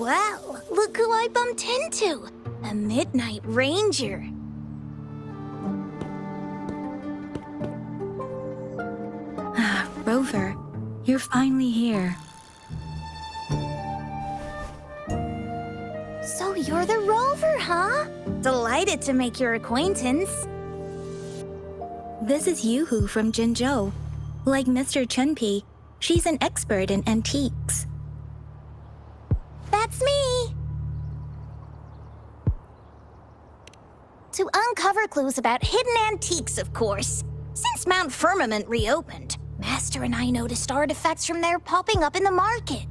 Well, look who I bumped into. A Midnight Ranger. Rover, you're finally here. So you're the Rover, huh? Delighted to make your acquaintance. This is Yoo-hoo from Jinzhou. Like Mr. Chunpei, she's an expert in antiques. That's me! To uncover clues about hidden antiques, of course. Since Mount Firmament reopened, Master and I noticed artifacts from there popping up in the market.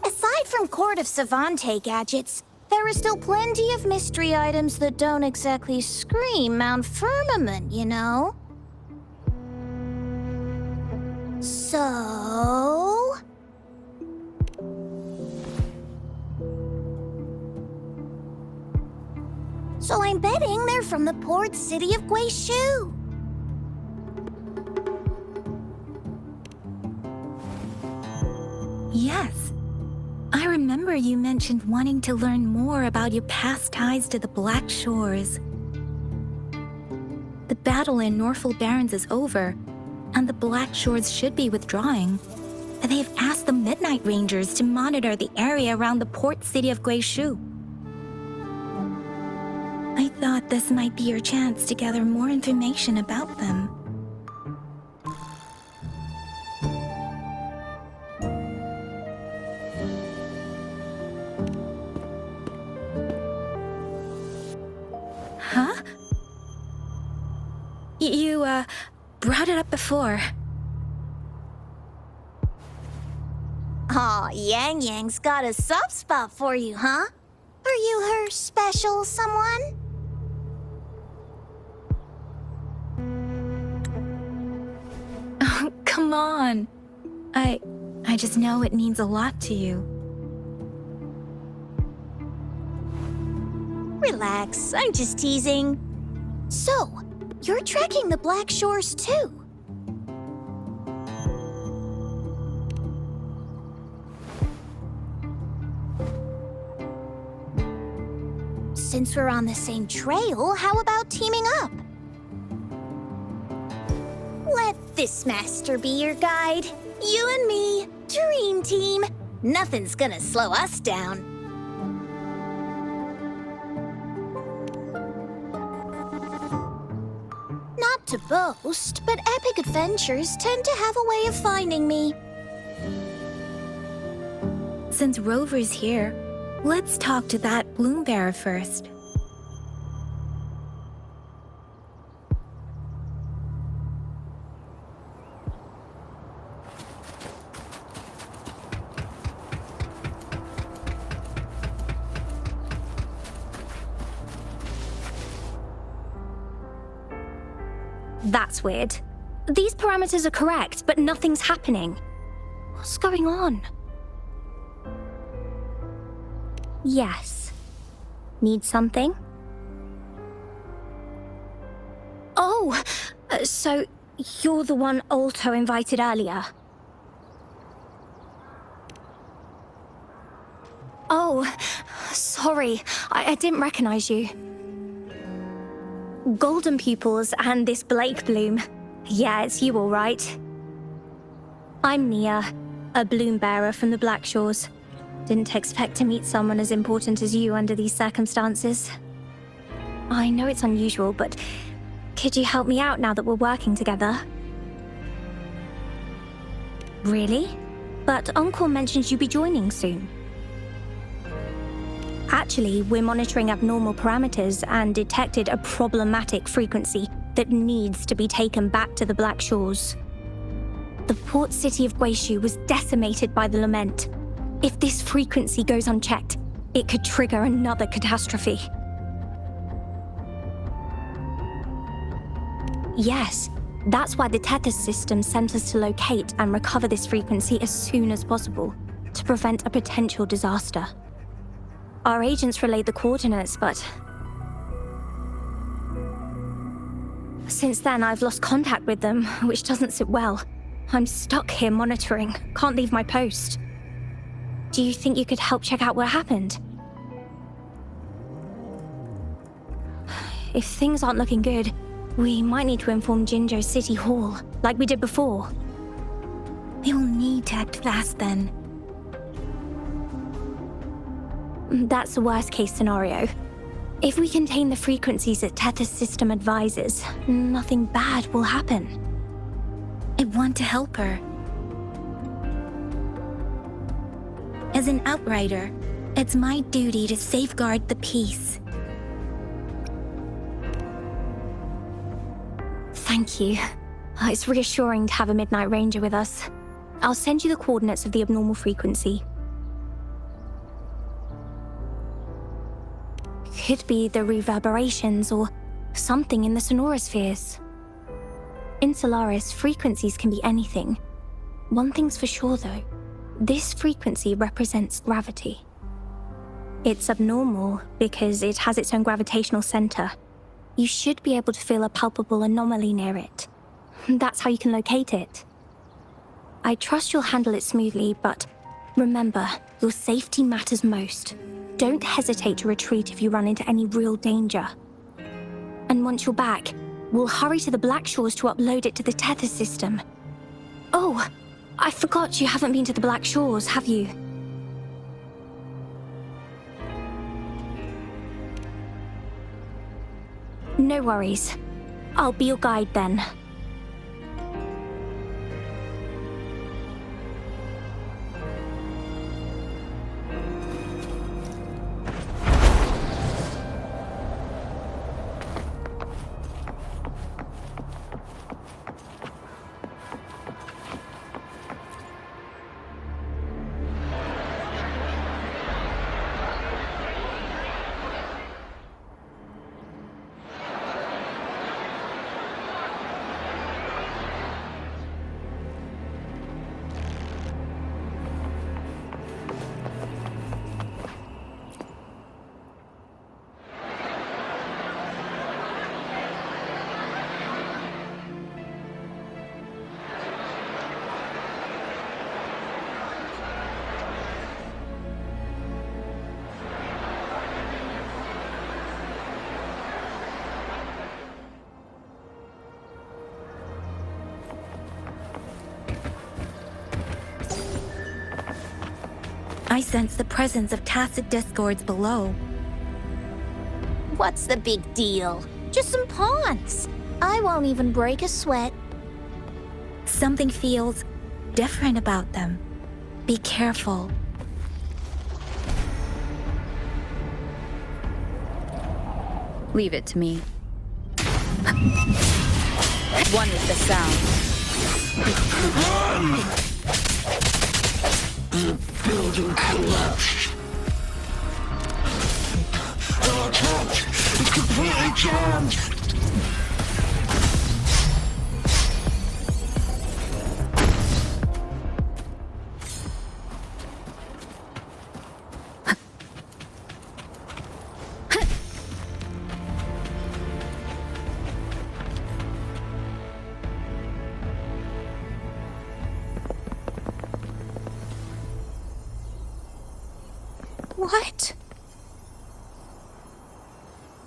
Aside from Court of Savante gadgets, there are still plenty of mystery items that don't exactly scream Mount Firmament, you know? So... So I'm betting they're from the port city of Guizhou. Yes. I remember you mentioned wanting to learn more about your past ties to the Black Shores. The battle in Norfolk Barrens is over, and the Black Shores should be withdrawing. They've asked the Midnight Rangers to monitor the area around the port city of Guizhou. I thought this might be your chance to gather more information about them. Huh? You, brought it up before. Aw, Yang Yang's got a soft spot for you, huh? Are you her special someone? Oh, come on. I just know it means a lot to you. Relax, I'm just teasing. So, you're tracking the Black Shores too? Since we're on the same trail, how about teaming up? Let this master be your guide. You and me, dream team. Nothing's gonna slow us down. Not to boast, but epic adventures tend to have a way of finding me. Since Rover's here, let's talk to that bloom bearer first. That's weird. These parameters are correct, but nothing's happening. What's going on? Yes. Need something? Oh, so you're the one Alto invited earlier. Oh, sorry, I didn't recognize you. Golden pupils and this Blake bloom. Yeah, it's you all right. I'm Nia, a bloom bearer from the Black Shores. Didn't expect to meet someone as important as you under these circumstances. I know it's unusual, but could you help me out now that we're working together? Really? But Uncle mentioned you'd be joining soon. Actually, we're monitoring abnormal parameters and detected a problematic frequency that needs to be taken back to the Black Shores. The port city of Guizhou was decimated by the lament. If this frequency goes unchecked, it could trigger another catastrophe. Yes, that's why the Tethys system sent us to locate and recover this frequency as soon as possible, to prevent a potential disaster. Our agents relayed the coordinates, but since then I've lost contact with them, which doesn't sit well. I'm stuck here monitoring, can't leave my post. Do you think you could help check out what happened? If things aren't looking good, we might need to inform Jinjo City Hall, like we did before. We'll need to act fast then. That's the worst case scenario. If we contain the frequencies that Tether's system advises, nothing bad will happen. I want to help her. As an outrider, it's my duty to safeguard the peace. Thank you. It's reassuring to have a Midnight Ranger with us. I'll send you the coordinates of the abnormal frequency. Could be the reverberations or something in the sonorospheres. In Solaris, frequencies can be anything. One thing's for sure though, this frequency represents gravity. It's abnormal because it has its own gravitational center. You should be able to feel a palpable anomaly near it. That's how you can locate it. I trust you'll handle it smoothly, but remember, your safety matters most. Don't hesitate to retreat if you run into any real danger. And once you're back, we'll hurry to the Blackshores to upload it to the Tether system. Oh, I forgot you haven't been to the Blackshores, have you? No worries. I'll be your guide then. I sense the presence of tacit discords below. What's the big deal? Just some pawns. I won't even break a sweat. Something feels different about them. Be careful. Leave it to me. One with the sound. The building collapsed. Our attack is completely jammed. What?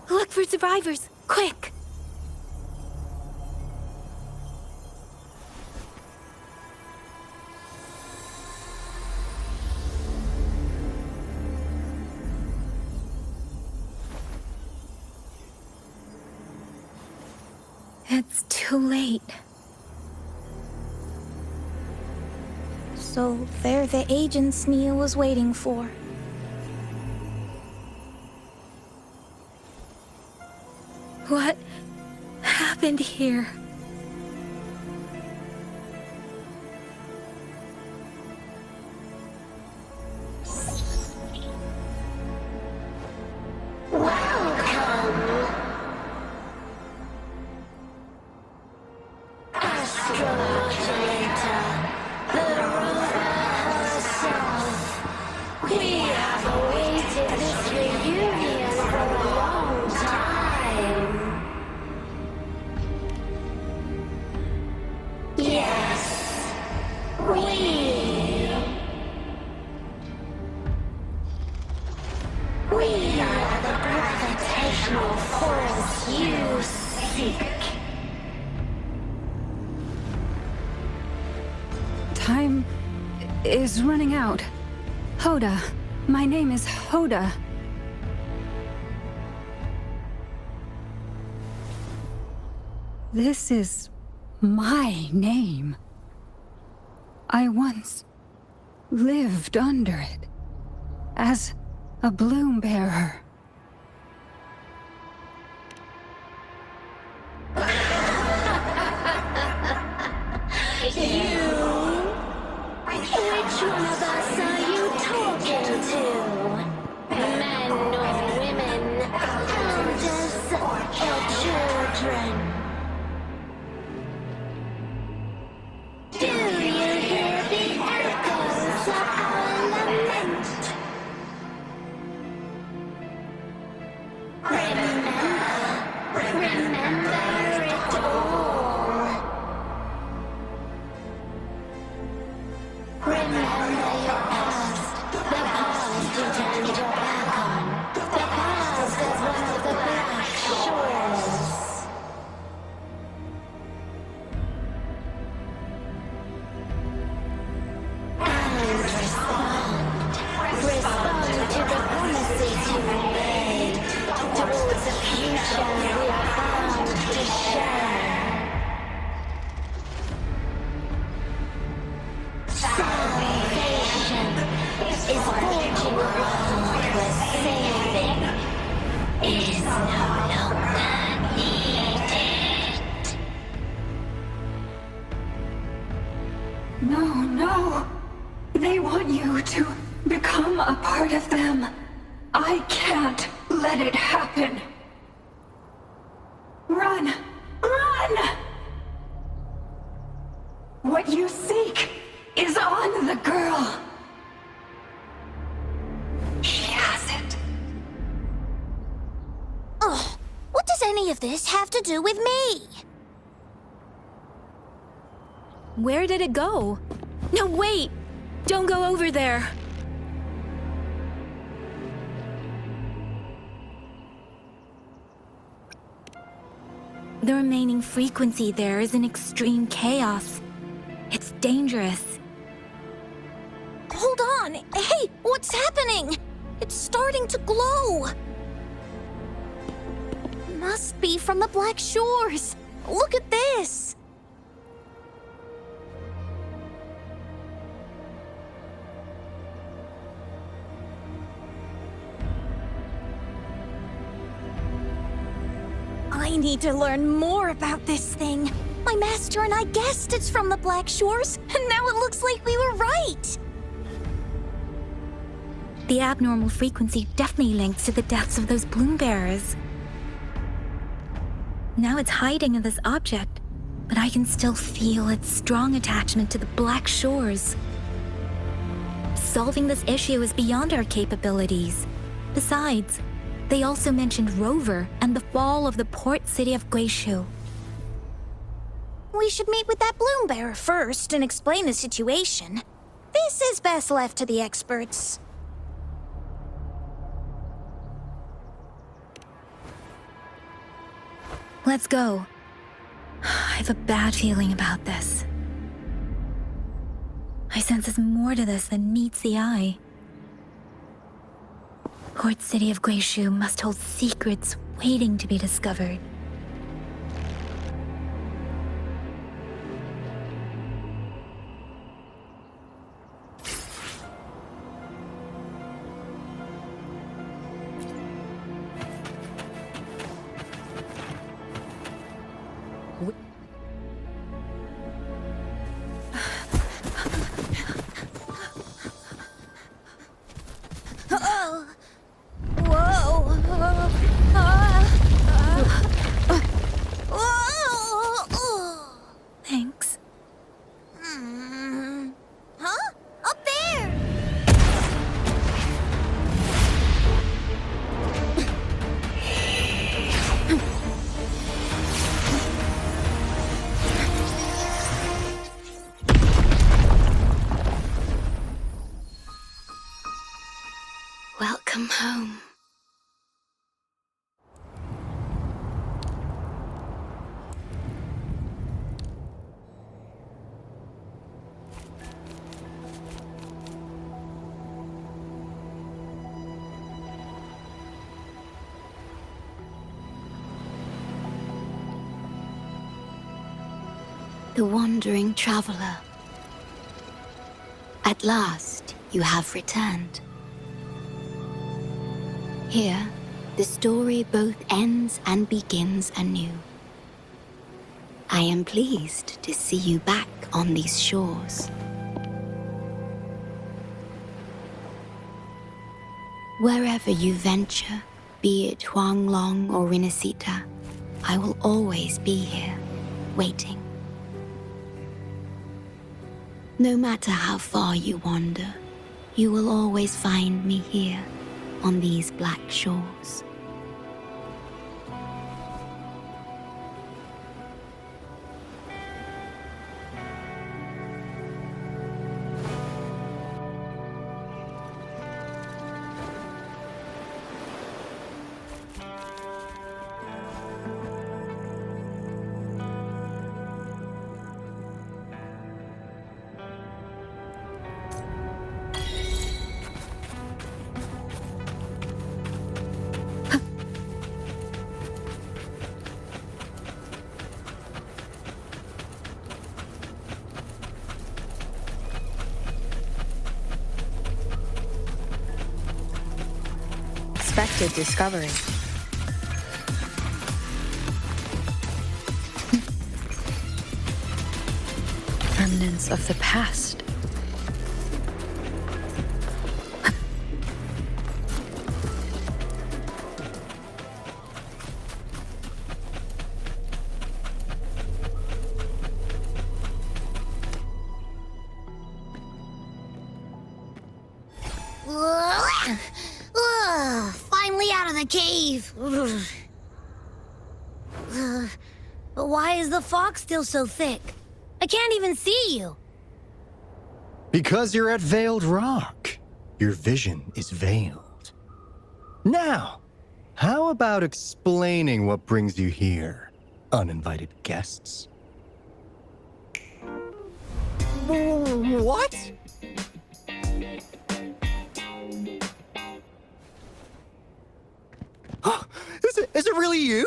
Look for survivors, quick! It's too late. So they're the agents Nia was waiting for. What happened here? time is running out. Hoda. My name is Hoda. This is my name. I once lived under it as a bloom bearer. Which one of us are you talking to? Men or women? Elders or children? Do you hear the echoes of our lament? Remember it all. Remember your past, the past you turned your back on, the past as one of the black shores. And respond to the promises you made, towards a future we are bound to share. Salvation is forging a world where saving is no longer needed. No. They want you to become a part of them. I can't let it happen. Run! What you seek is on the girl. She has it. Ugh, what does any of this have to do with me? Where did it go? No, wait! Don't go over there! The remaining frequency there is in extreme chaos. It's dangerous. Hold on! Hey, what's happening? It's starting to glow! Must be from the Black Shores! Look at this! I need to learn more about this thing. My master and I guessed it's from the Black Shores, and now it looks like we were right! The abnormal frequency definitely links to the deaths of those bloom bearers. Now it's hiding in this object, but I can still feel its strong attachment to the Black Shores. Solving this issue is beyond our capabilities. Besides, they also mentioned Rover and the fall of the port city of Guishu. We should meet with that bloom bearer first and explain the situation. This is best left to the experts. Let's go. I have a bad feeling about this. I sense there's more to this than meets the eye. Port city of Guishu must hold secrets waiting to be discovered. Thanks. Huh? Up there! Welcome home. the wandering traveler. At last, you have returned. Here, the story both ends and begins anew. I am pleased to see you back on these shores. Wherever you venture, be it Huanglong or Rinasita, I will always be here, waiting. No matter how far you wander, you will always find me here, on these black shores. Expected discovery. Remnants of the past. Finally out of the cave. But why is the fog still so thick? I can't even see you. Because you're at Veiled Rock. Your vision is veiled. Now, how about explaining what brings you here, uninvited guests? What? Is it really you?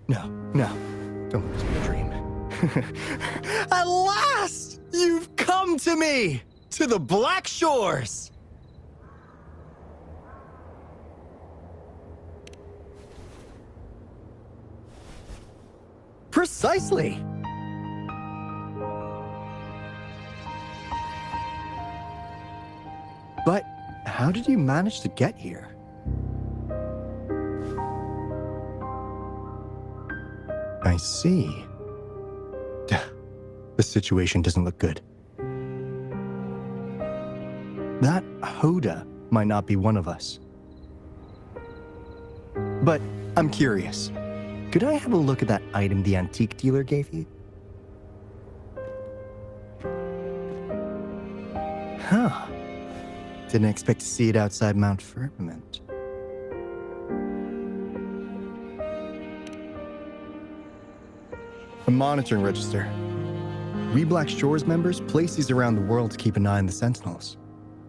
No, don't let this be a dream. At last, you've come to me, to the Black Shores. Precisely. But how did you manage to get here? I see. The situation doesn't look good. That Hoda might not be one of us. But I'm curious. Could I have a look at that item the antique dealer gave you? Huh. Didn't expect to see it outside Mount Firmament. A monitoring register. We Black Shores members place these around the world to keep an eye on the Sentinels.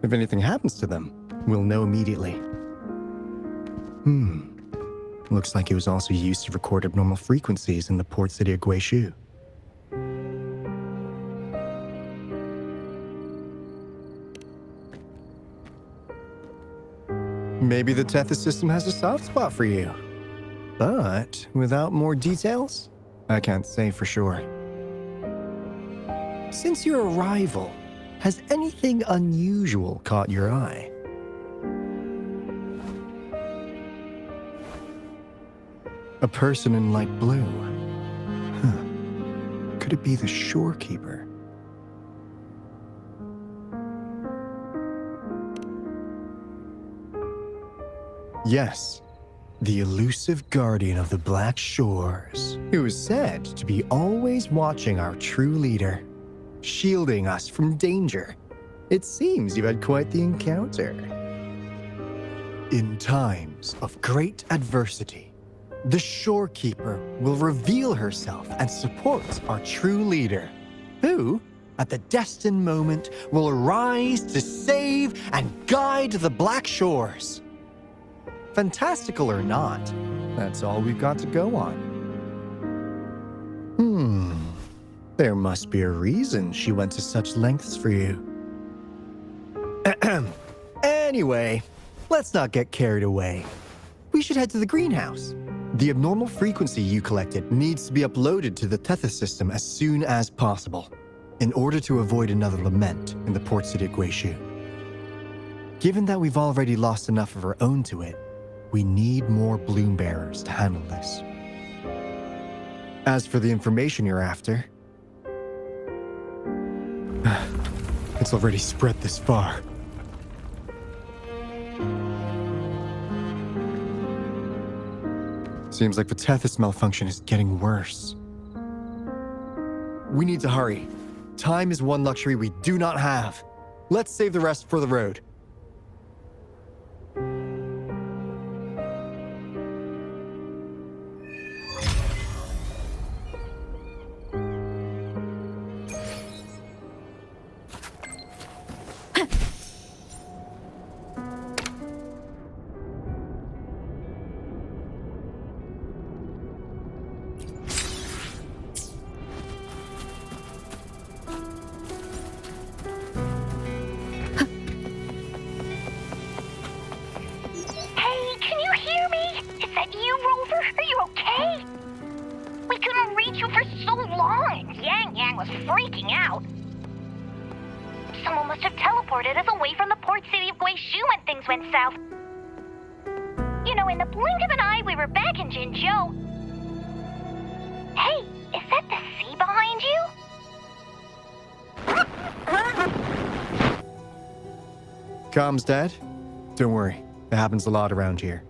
If anything happens to them, we'll know immediately. Looks like it was also used to record abnormal frequencies in the port city of Guishu. Maybe the Tethys system has a soft spot for you. But without more details, I can't say for sure. Since your arrival, has anything unusual caught your eye? A person in light blue. Could it be the shorekeeper? Yes. The elusive guardian of the Black Shores, who is said to be always watching our true leader, shielding us from danger. It seems you've had quite the encounter. In times of great adversity, the Shorekeeper will reveal herself and support our true leader, who, at the destined moment, will arise to save and guide the Black Shores. Fantastical or not, that's all we've got to go on. There must be a reason she went to such lengths for you. Anyway, let's not get carried away. We should head to the greenhouse. The abnormal frequency you collected needs to be uploaded to the Tethys system as soon as possible, in order to avoid another lament in the port city of Guishu. Given that we've already lost enough of our own to it, we need more bloom bearers to handle this. As for the information you're after, it's already spread this far. Seems like the Tethys malfunction is getting worse. We need to hurry. Time is one luxury we do not have. Let's save the rest for the road. freaking out. Someone must have teleported us away from the port city of Guishu when things went south. You know, in the blink of an eye, we were back in Jinzhou. Hey, is that the sea behind you? Comms, Dad? Don't worry, it happens a lot around here.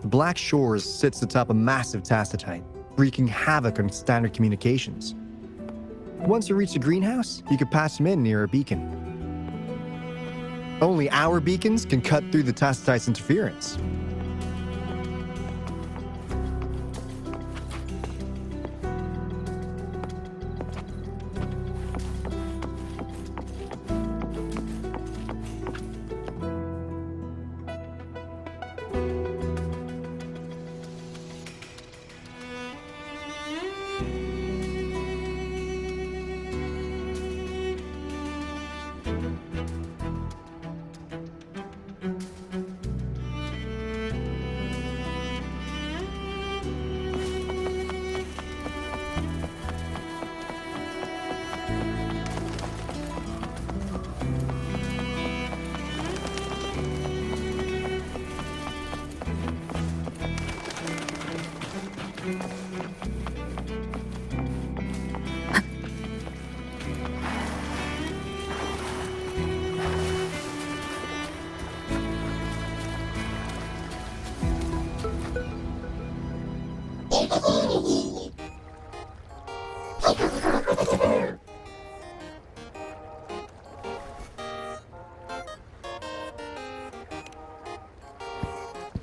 The Black Shores sits atop a massive tacitite, wreaking havoc on standard communications. Once you reach the greenhouse, you can patch them in near a beacon. Only our beacons can cut through the tacitite's interference.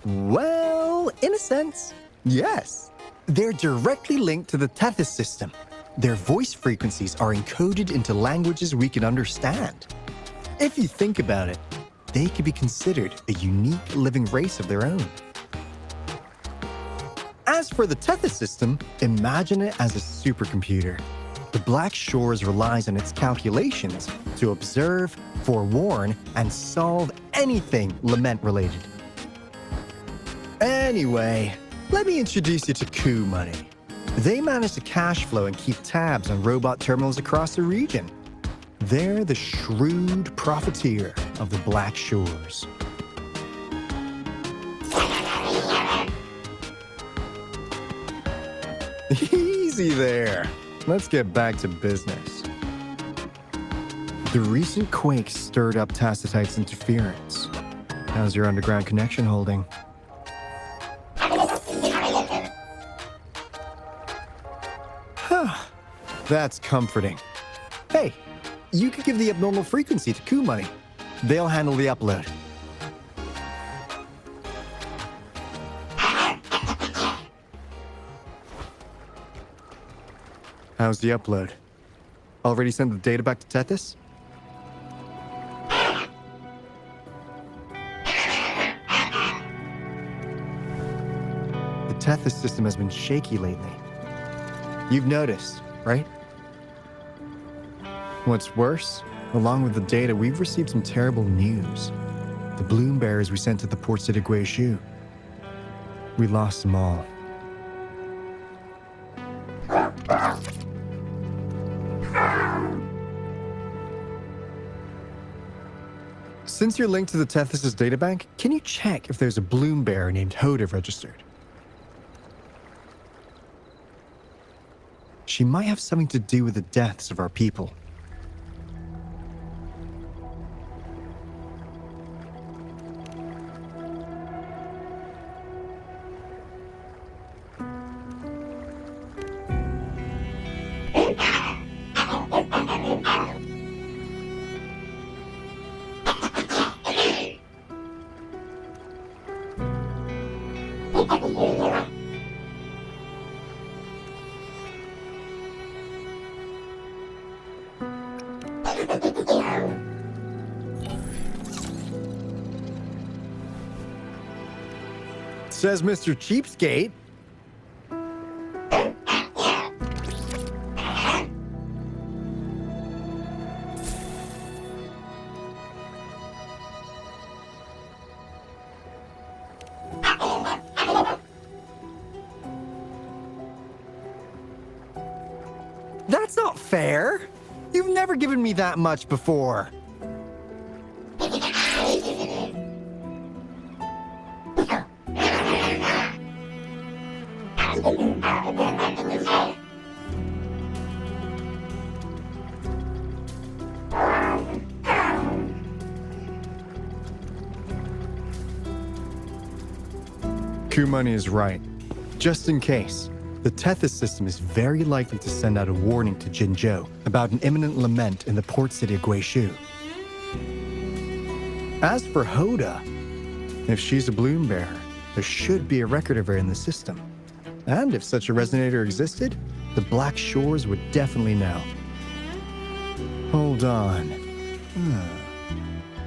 Well, in a sense, yes. They're directly linked to the Tethys system. Their voice frequencies are encoded into languages we can understand. If you think about it, they could be considered a unique living race of their own. As for the Tethys system, imagine it as a supercomputer. The Black Shores relies on its calculations to observe, forewarn, and solve anything lament-related. Anyway, let me introduce you to Coup Money. They manage to cash flow and keep tabs on robot terminals across the region. They're the shrewd profiteer of the Black Shores. Easy there. Let's get back to business. The recent quake stirred up Tacitite's interference. How's your underground connection holding? That's comforting. Hey, you could give the abnormal frequency to Coup Money. They'll handle the upload. How's the upload? Already sent the data back to Tethys? The Tethys system has been shaky lately. You've noticed, right? What's worse, along with the data, we've received some terrible news. The bloom bearers we sent to the port city of Guishu. We lost them all. Since you're linked to the Tethys' databank, can you check if there's a bloom bearer named Hoda registered? She might have something to do with the deaths of our people. Says Mr. Cheapskate. That's not fair. You've never given me that much before. Kumani is right. Just in case, the Tethys system is very likely to send out a warning to Jinzhou about an imminent lament in the port city of Guishu. As for Hoda, if she's a bloom bearer, there should be a record of her in the system. And if such a resonator existed, the Black Shores would definitely know. Hold on.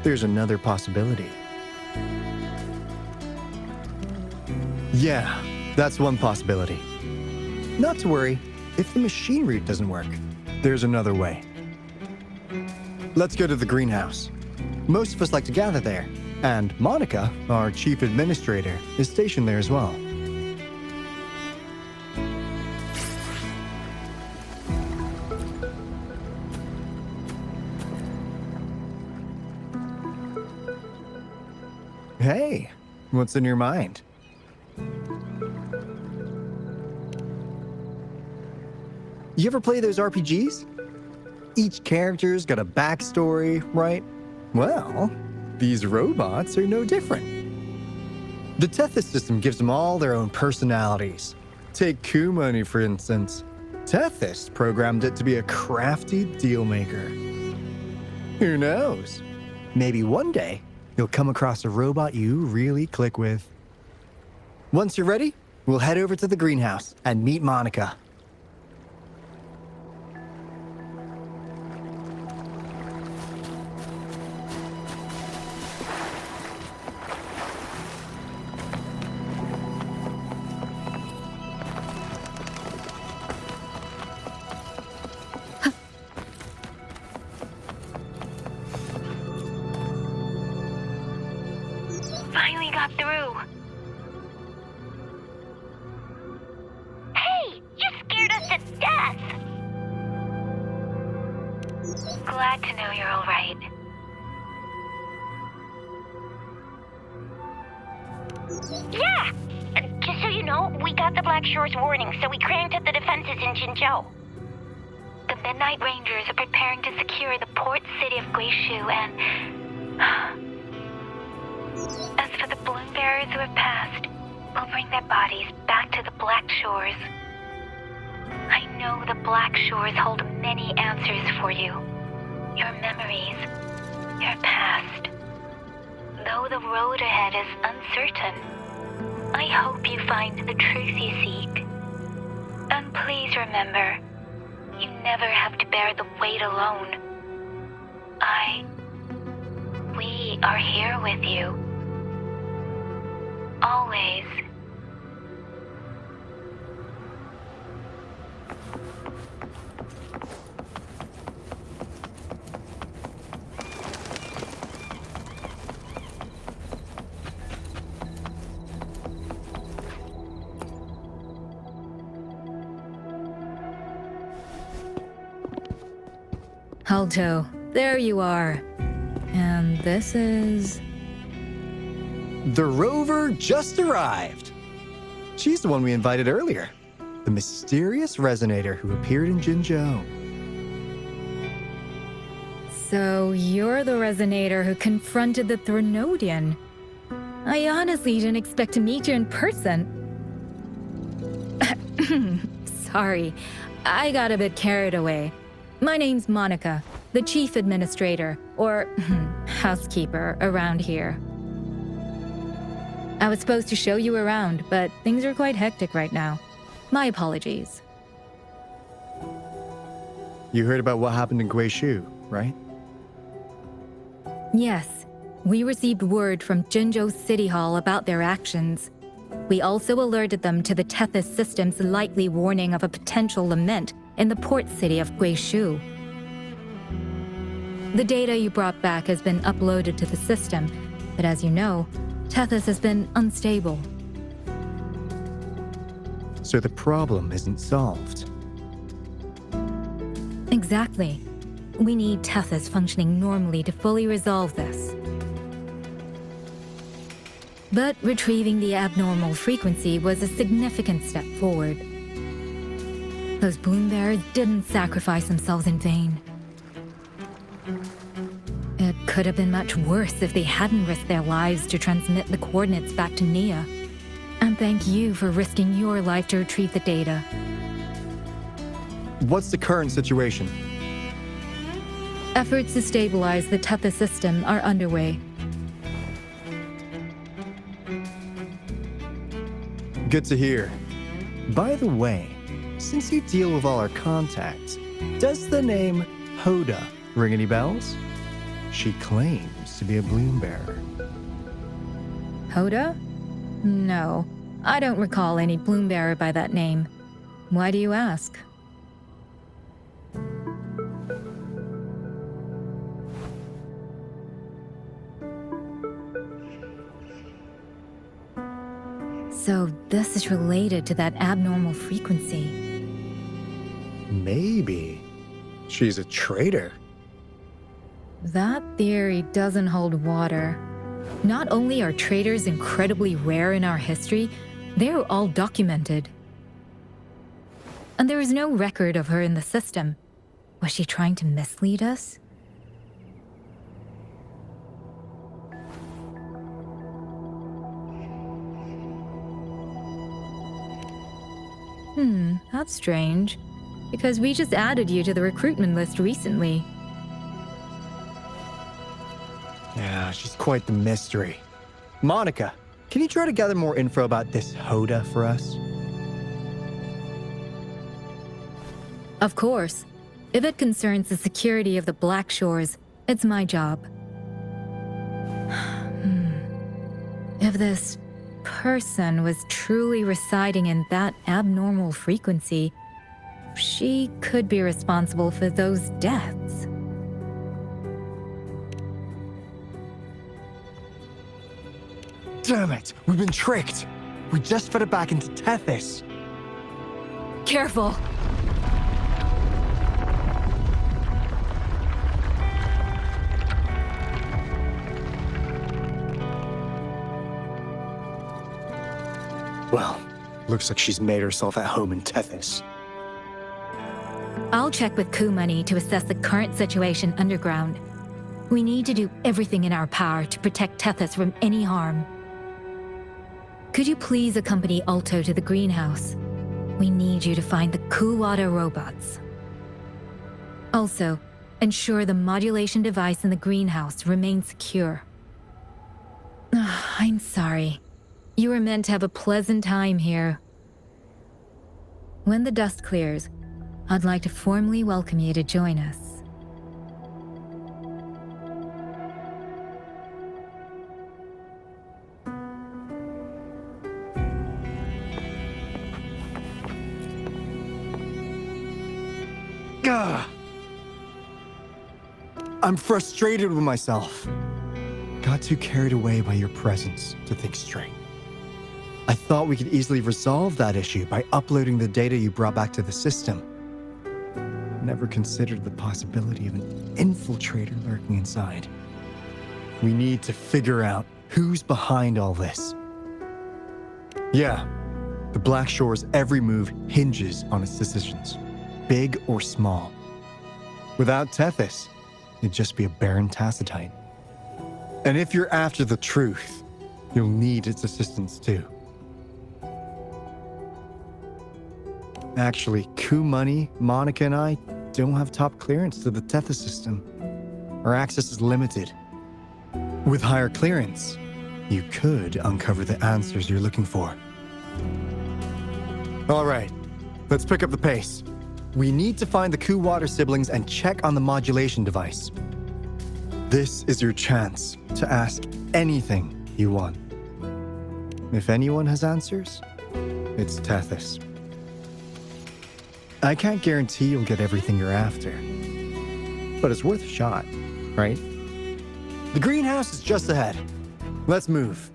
There's another possibility. Yeah, that's one possibility. Not to worry, if the machine route doesn't work, there's another way. Let's go to the greenhouse. Most of us like to gather there, and Monica, our chief administrator, is stationed there as well. Hey, what's in your mind? You ever play those RPGs? Each character's got a backstory, right? Well, these robots are no different. The Tethys system gives them all their own personalities. Take Kumani, for instance. Tethys programmed it to be a crafty deal-maker. Who knows? Maybe one day, you'll come across a robot you really click with. Once you're ready, we'll head over to the greenhouse and meet Monica. Finally got through. Hey, you scared us to death. Glad to know you're all right. Yeah, just so you know, we got the Black Shores warning, so we cranked up the defenses in Jinzhou. The Midnight Rangers are preparing to secure the port city of Guishu and... As for the bloom bearers who have passed, we'll bring their bodies back to the Black Shores. I know the Black Shores hold many answers for you. Your memories, your past. Though the road ahead is uncertain, I hope you find the truth you seek. And please remember, you never have to bear the weight alone. We are here with you. Always. Alto, there you are. And this is... The rover just arrived. She's the one we invited earlier. The mysterious resonator who appeared in Jinzhou. So you're the resonator who confronted the Threnodian. I honestly didn't expect to meet you in person. Sorry, I got a bit carried away. My name's Monica, the chief administrator, or housekeeper, around here. I was supposed to show you around, but things are quite hectic right now. My apologies. You heard about what happened in Guishu, right? Yes, we received word from Jinzhou City Hall about their actions. We also alerted them to the Tethys system's likely warning of a potential lament in the port city of Guishu. The data you brought back has been uploaded to the system, but as you know, Tethys has been unstable. So the problem isn't solved. Exactly. We need Tethys functioning normally to fully resolve this. But retrieving the abnormal frequency was a significant step forward. Those bloom bearers didn't sacrifice themselves in vain. It could have been much worse if they hadn't risked their lives to transmit the coordinates back to Nia. And thank you for risking your life to retrieve the data. What's the current situation? Efforts to stabilize the Tethys system are underway. Good to hear. By the way, since you deal with all our contacts, does the name Hoda ring any bells? She claims to be a bloom bearer. Hoda? No, I don't recall any bloom bearer by that name. Why do you ask? So this is related to that abnormal frequency. Maybe. She's a traitor. That theory doesn't hold water. Not only are traitors incredibly rare in our history, they're all documented. And there is no record of her in the system. Was she trying to mislead us? That's strange. Because we just added you to the recruitment list recently. Yeah, she's quite the mystery. Monica, can you try to gather more info about this Hoda for us? Of course. If it concerns the security of the Black Shores, it's my job. If this person was truly residing in that abnormal frequency, she could be responsible for those deaths. Damn it! We've been tricked! We just fed it back into Tethys. Careful! Well, looks like she's made herself at home in Tethys. I'll check with Kumani to assess the current situation underground. We need to do everything in our power to protect Tethys from any harm. Could you please accompany Alto to the greenhouse? We need you to find the Kuwata robots. Also, ensure the modulation device in the greenhouse remains secure. I'm sorry. You were meant to have a pleasant time here. When the dust clears, I'd like to formally welcome you to join us. Gah! I'm frustrated with myself. Got too carried away by your presence to think straight. I thought we could easily resolve that issue by uploading the data you brought back to the system. never considered the possibility of an infiltrator lurking inside. We need to figure out who's behind all this. Yeah, the Black Shore's every move hinges on its decisions, big or small. Without Tethys, it'd just be a barren Tacitite. And if you're after the truth, you'll need its assistance too. Actually, Coup Money, Monica, and I don't have top clearance to the Tethys system. Our access is limited. With higher clearance, you could uncover the answers you're looking for. All right, let's pick up the pace. We need to find the Coup Water siblings and check on the modulation device. This is your chance to ask anything you want. If anyone has answers, it's Tethys. I can't guarantee you'll get everything you're after, but it's worth a shot, right? The greenhouse is just ahead. Let's move.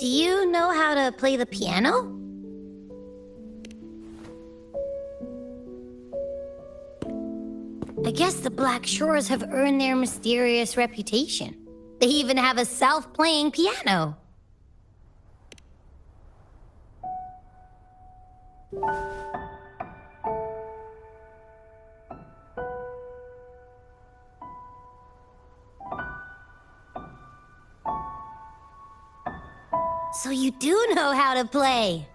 Do you know how to play the piano? I guess the Black Shores have earned their mysterious reputation. They even have a self-playing piano. So you do know how to play.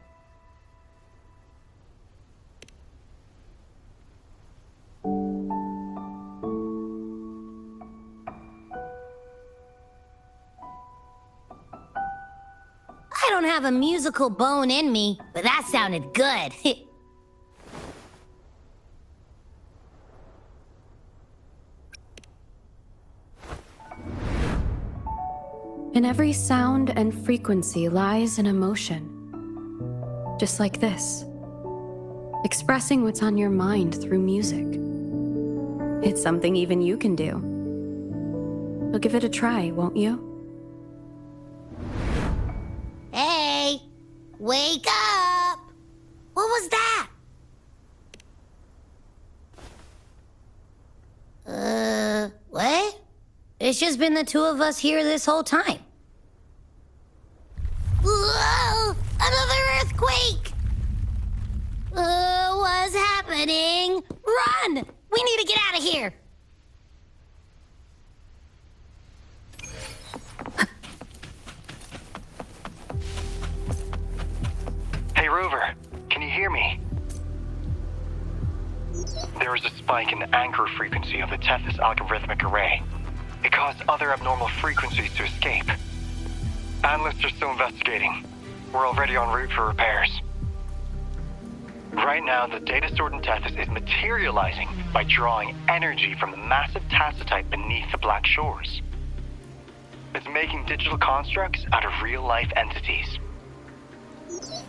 I don't have a musical bone in me, but that sounded good. In every sound and frequency lies an emotion. Just like this. Expressing what's on your mind through music. It's something even you can do. You'll give it a try, won't you? Hey, wake up! What was that? What? It's just been the two of us here this whole time. Whoa! Another earthquake! What's happening? Run! We need to get out of here! Hey, Rover, can you hear me? There is a spike in the anchor frequency of the Tethys algorithmic array. It caused other abnormal frequencies to escape. Analysts are still investigating. We're already en route for repairs. Right now, the data stored in Tethys is materializing by drawing energy from the massive tacitite beneath the Black Shores. It's making digital constructs out of real-life entities.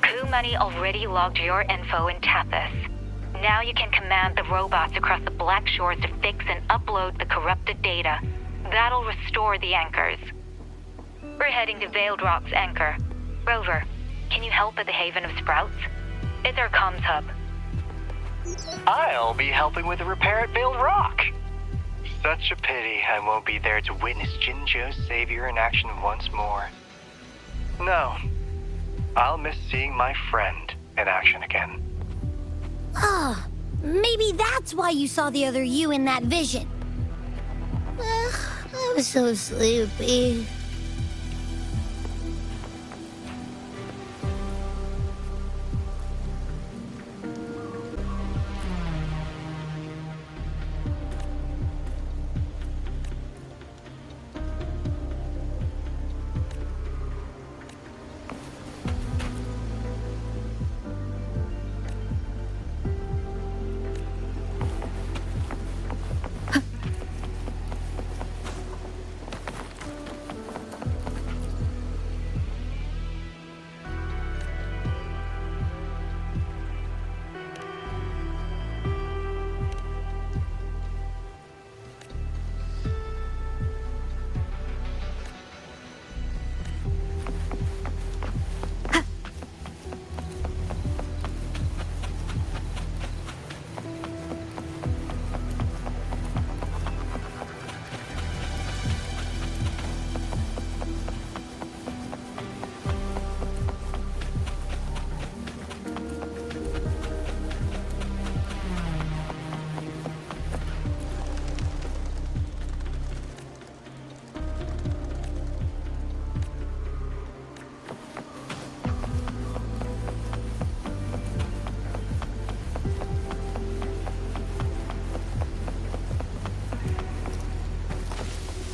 Coup Money already logged your info in Tethys. Now you can command the robots across the Black Shores to fix and upload the corrupted data. That'll restore the anchors. We're heading to Veiled Rock's anchor. Rover, can you help at the Haven of Sprouts? It's our comms hub. I'll be helping with the repair at Veiled Rock. Such a pity I won't be there to witness Jinzhou's savior in action once more. No, I'll miss seeing my friend in action again. Oh, maybe that's why you saw the other you in that vision. I'm so sleepy.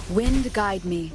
Wind guide me.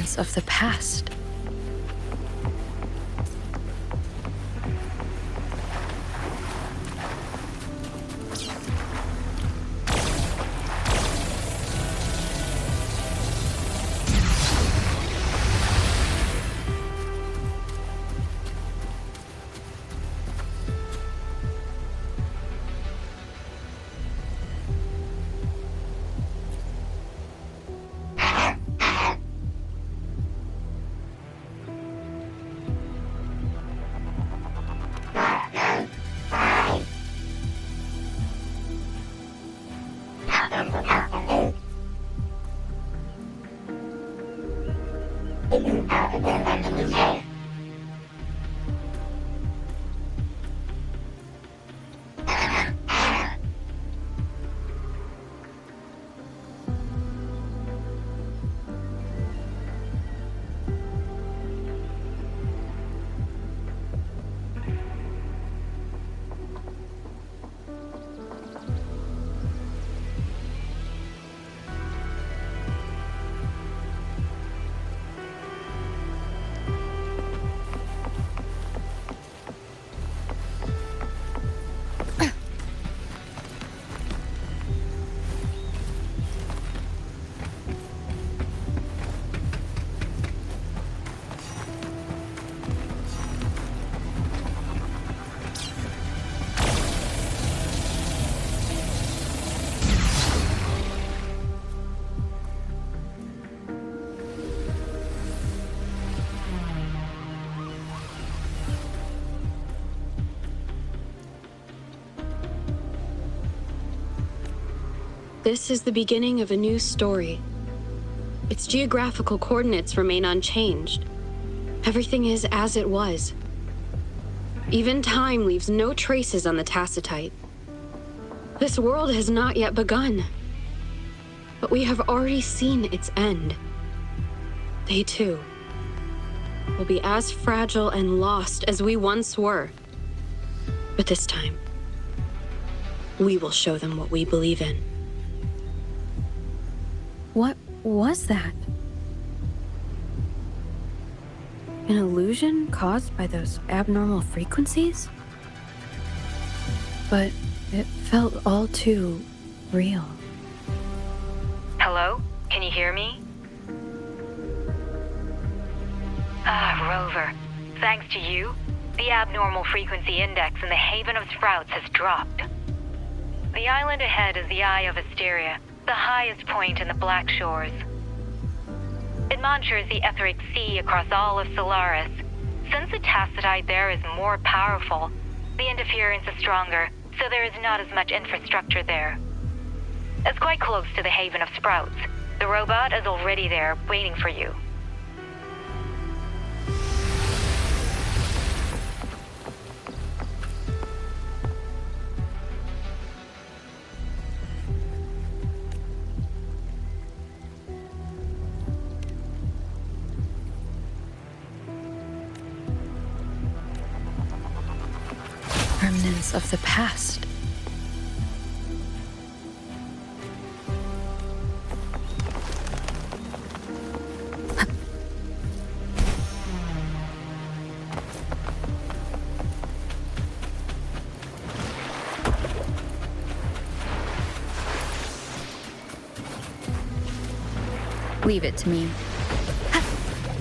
Remnants of the past. This is the beginning of a new story. Its geographical coordinates remain unchanged. Everything is as it was. Even time leaves no traces on the Tacitite. This world has not yet begun, but we have already seen its end. They too will be as fragile and lost as we once were. But this time, we will show them what we believe in. What was that? An illusion caused by those abnormal frequencies? But it felt all too real. Hello? Can you hear me? Rover. Thanks to you, the abnormal frequency index in the Haven of Sprouts has dropped. The island ahead is the Eye of Hysteria, the highest point in the Black Shores. It monitors the etheric sea across all of Solaris. Since the Tacitite there is more powerful, the interference is stronger, so there is not as much infrastructure there. It's quite close to the Haven of Sprouts. The robot is already there, waiting for you. Remnants of the past. Leave it to me.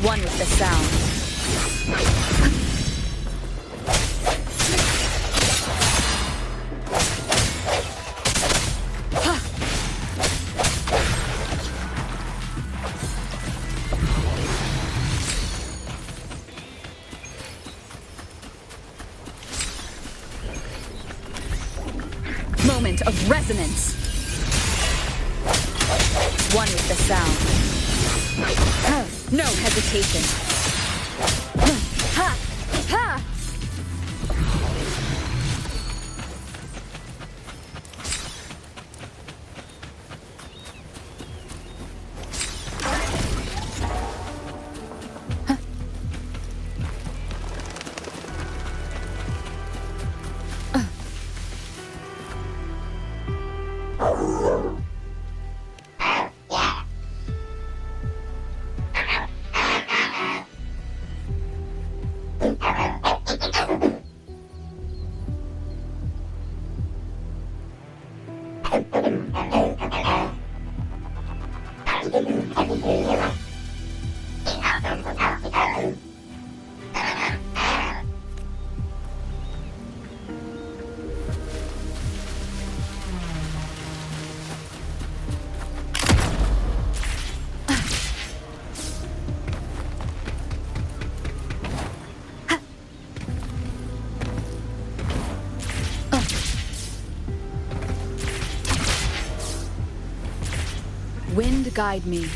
One with the sound. Moment of resonance. One with the sound. No hesitation. Ha! Ha! Wind guide me.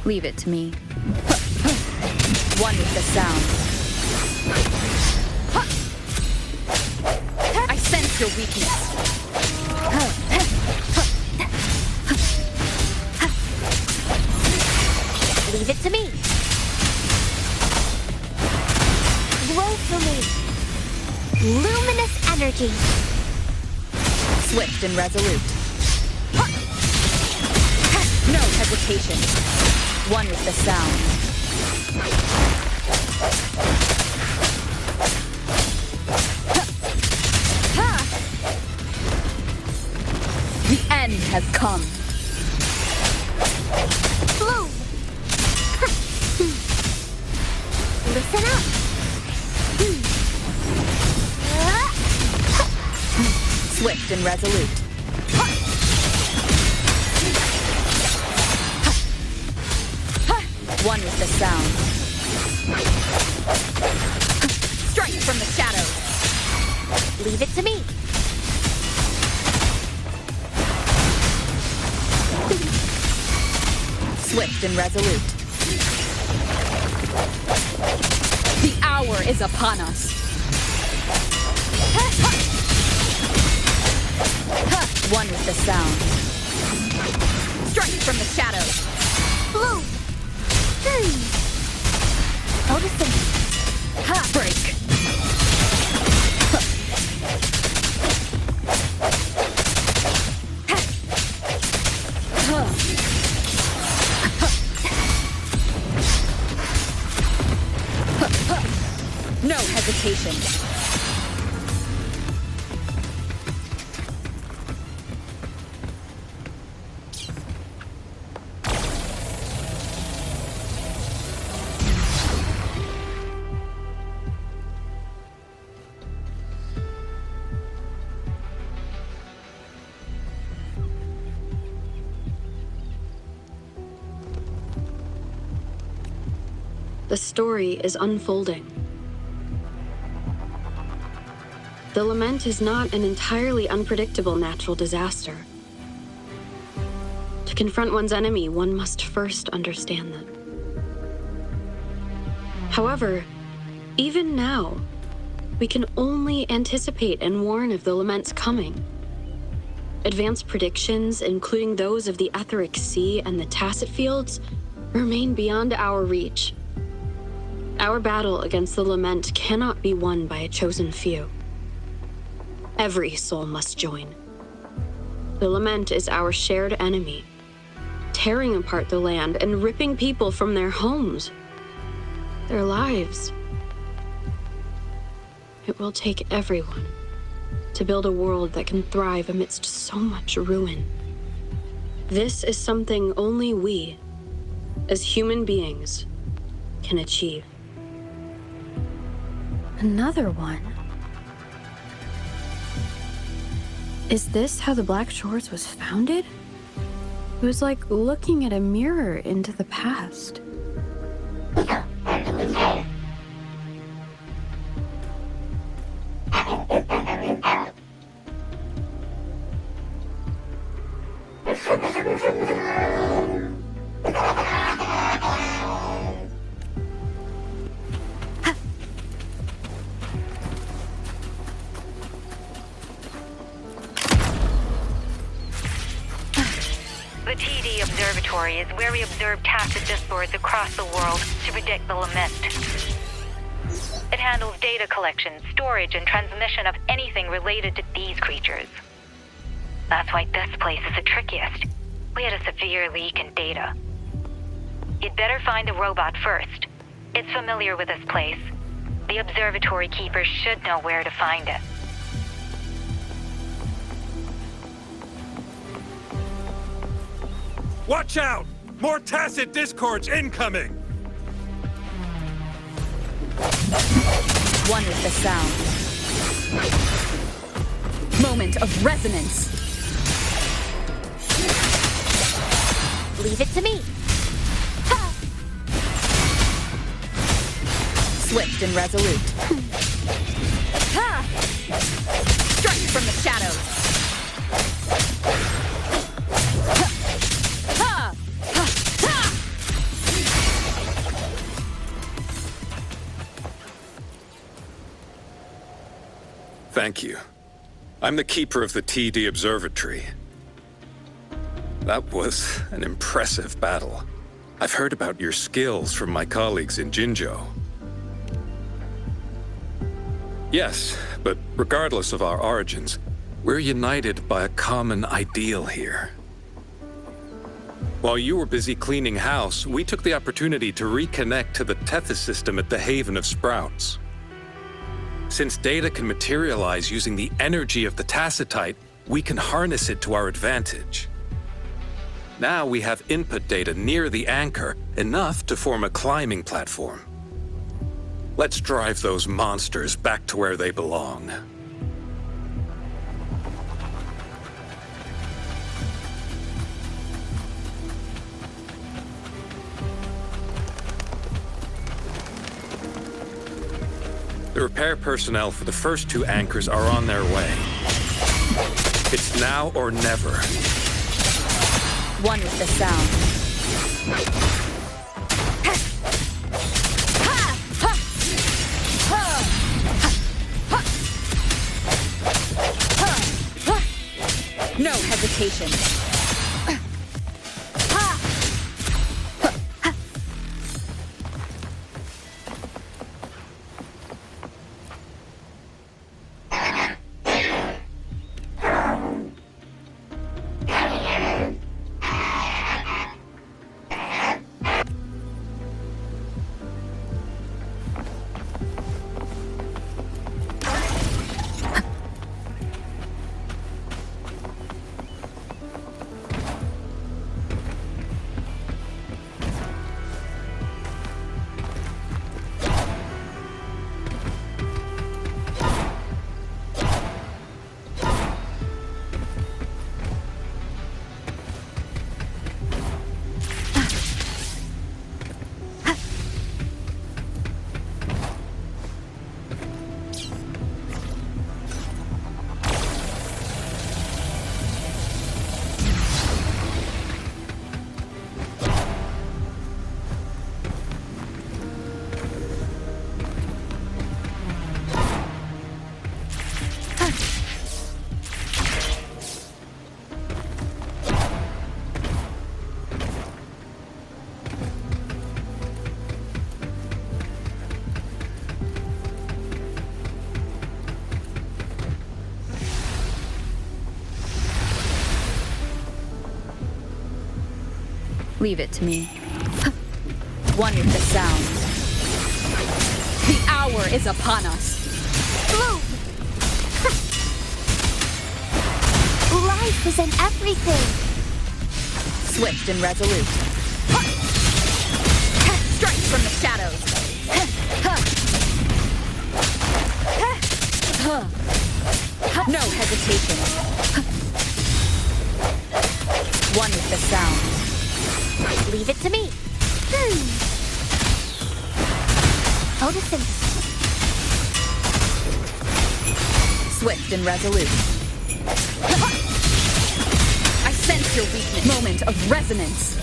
Leave it to me. One with the sound. I sense your weakness. Leave it to me. Glow for me. Luminous energy. Swift and resolute. No hesitation. One with the sound. The end has come. Bloom. Listen up. Swift and resolute. One with the sound. Strike from the shadows. Leave it to me. Swift and resolute. The hour is upon us. One with the sound. Strike from the shadows. Bloom. Noticing. Break. No hesitation. The story is unfolding. The lament is not an entirely unpredictable natural disaster. To confront one's enemy, one must first understand them. However, even now, we can only anticipate and warn of the lament's coming. Advanced predictions, including those of the Etheric Sea and the Tacit Fields, remain beyond our reach. Our battle against the lament cannot be won by a chosen few. Every soul must join. The lament is our shared enemy, tearing apart the land and ripping people from their homes, their lives. It will take everyone to build a world that can thrive amidst so much ruin. This is something only we, as human beings, can achieve. Another one. Is this how the Black Shores was founded? It was like looking at a mirror into the past. The TD Observatory is where we observe tacit discords across the world to predict the lament. It handles data collection, storage, and transmission of anything related to these creatures. That's why this place is the trickiest. We had a severe leak in data. You'd better find the robot first. It's familiar with this place. The observatory keepers should know where to find it. Watch out! More tacit discords incoming! One with the sound. Moment of resonance. Leave it to me. Ha! Swift and resolute. Ha! Strike from the shadows. Ha! Ha! Thank you. I'm the keeper of the TD Observatory. That was an impressive battle. I've heard about your skills from my colleagues in Jinzhou. Yes, but regardless of our origins, we're united by a common ideal here. While you were busy cleaning house, we took the opportunity to reconnect to the Tethys system at the Haven of Sprouts. Since data can materialize using the energy of the Tacitite, we can harness it to our advantage. Now we have input data near the anchor, enough to form a climbing platform. Let's drive those monsters back to where they belong. The repair personnel for the first two anchors are on their way. It's now or never. One with the sound. No hesitation. Leave it to me. One with the sound. The hour is upon us. Bloom! Life is in everything. Swift and resolute. Strike from the shadows. No hesitation. One with the sound. Leave it to me. Photosynthesis. Swift and resolute. I sense your weakness. Moment of resonance.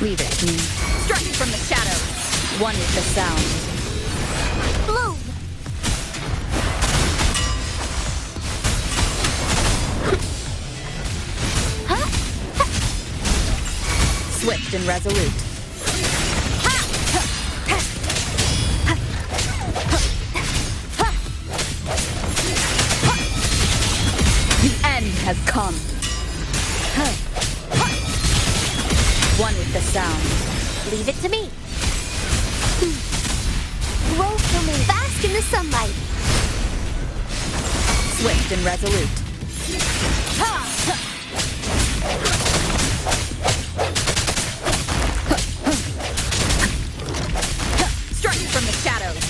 Leave it to me. Strike from the shadows. One with the sound. Bloom! Swift and resolute. The end has come. One with the sound. Leave it to me. Roll for me. Bask in the sunlight. Swift and resolute. Strike from the shadows.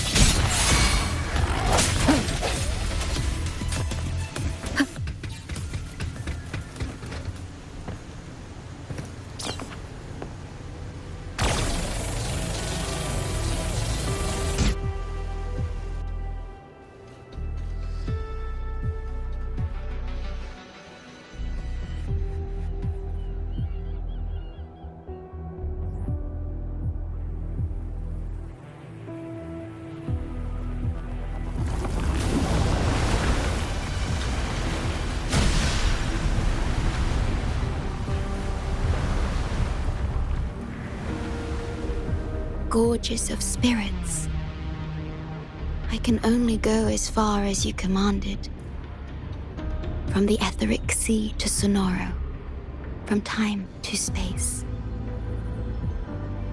Gorgeous of spirits, I can only go as far as you commanded. From the etheric sea to Sonoro, from time to space.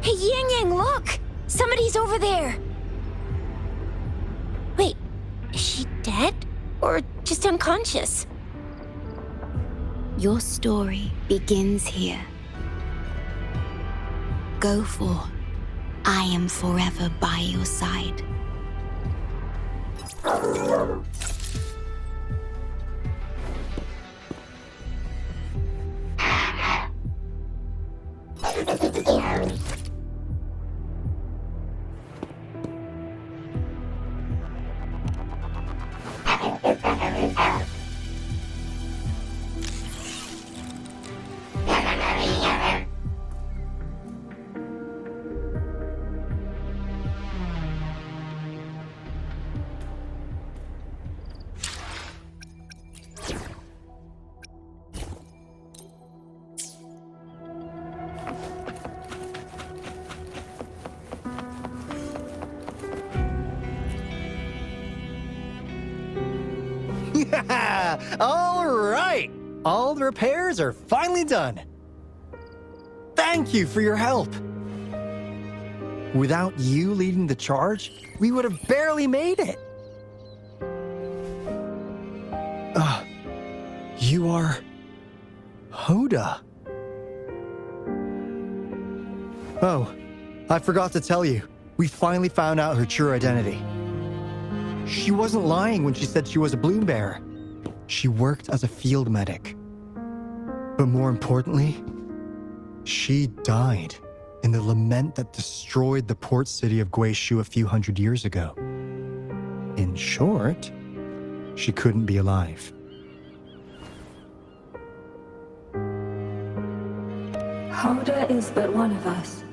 Hey, Yang Yang, look! Somebody's over there! Wait, is she dead? Or just unconscious? Your story begins here. Go forth. I am forever by your side. All right! All the repairs are finally done. Thank you for your help. Without you leading the charge, we would have barely made it. You are Hoda. Oh, I forgot to tell you. We finally found out her true identity. She wasn't lying when she said she was a bloom bearer. She worked as a field medic. But more importantly, she died in the lament that destroyed the port city of Guishu a few hundred years ago. In short, she couldn't be alive. Hoda is but one of us.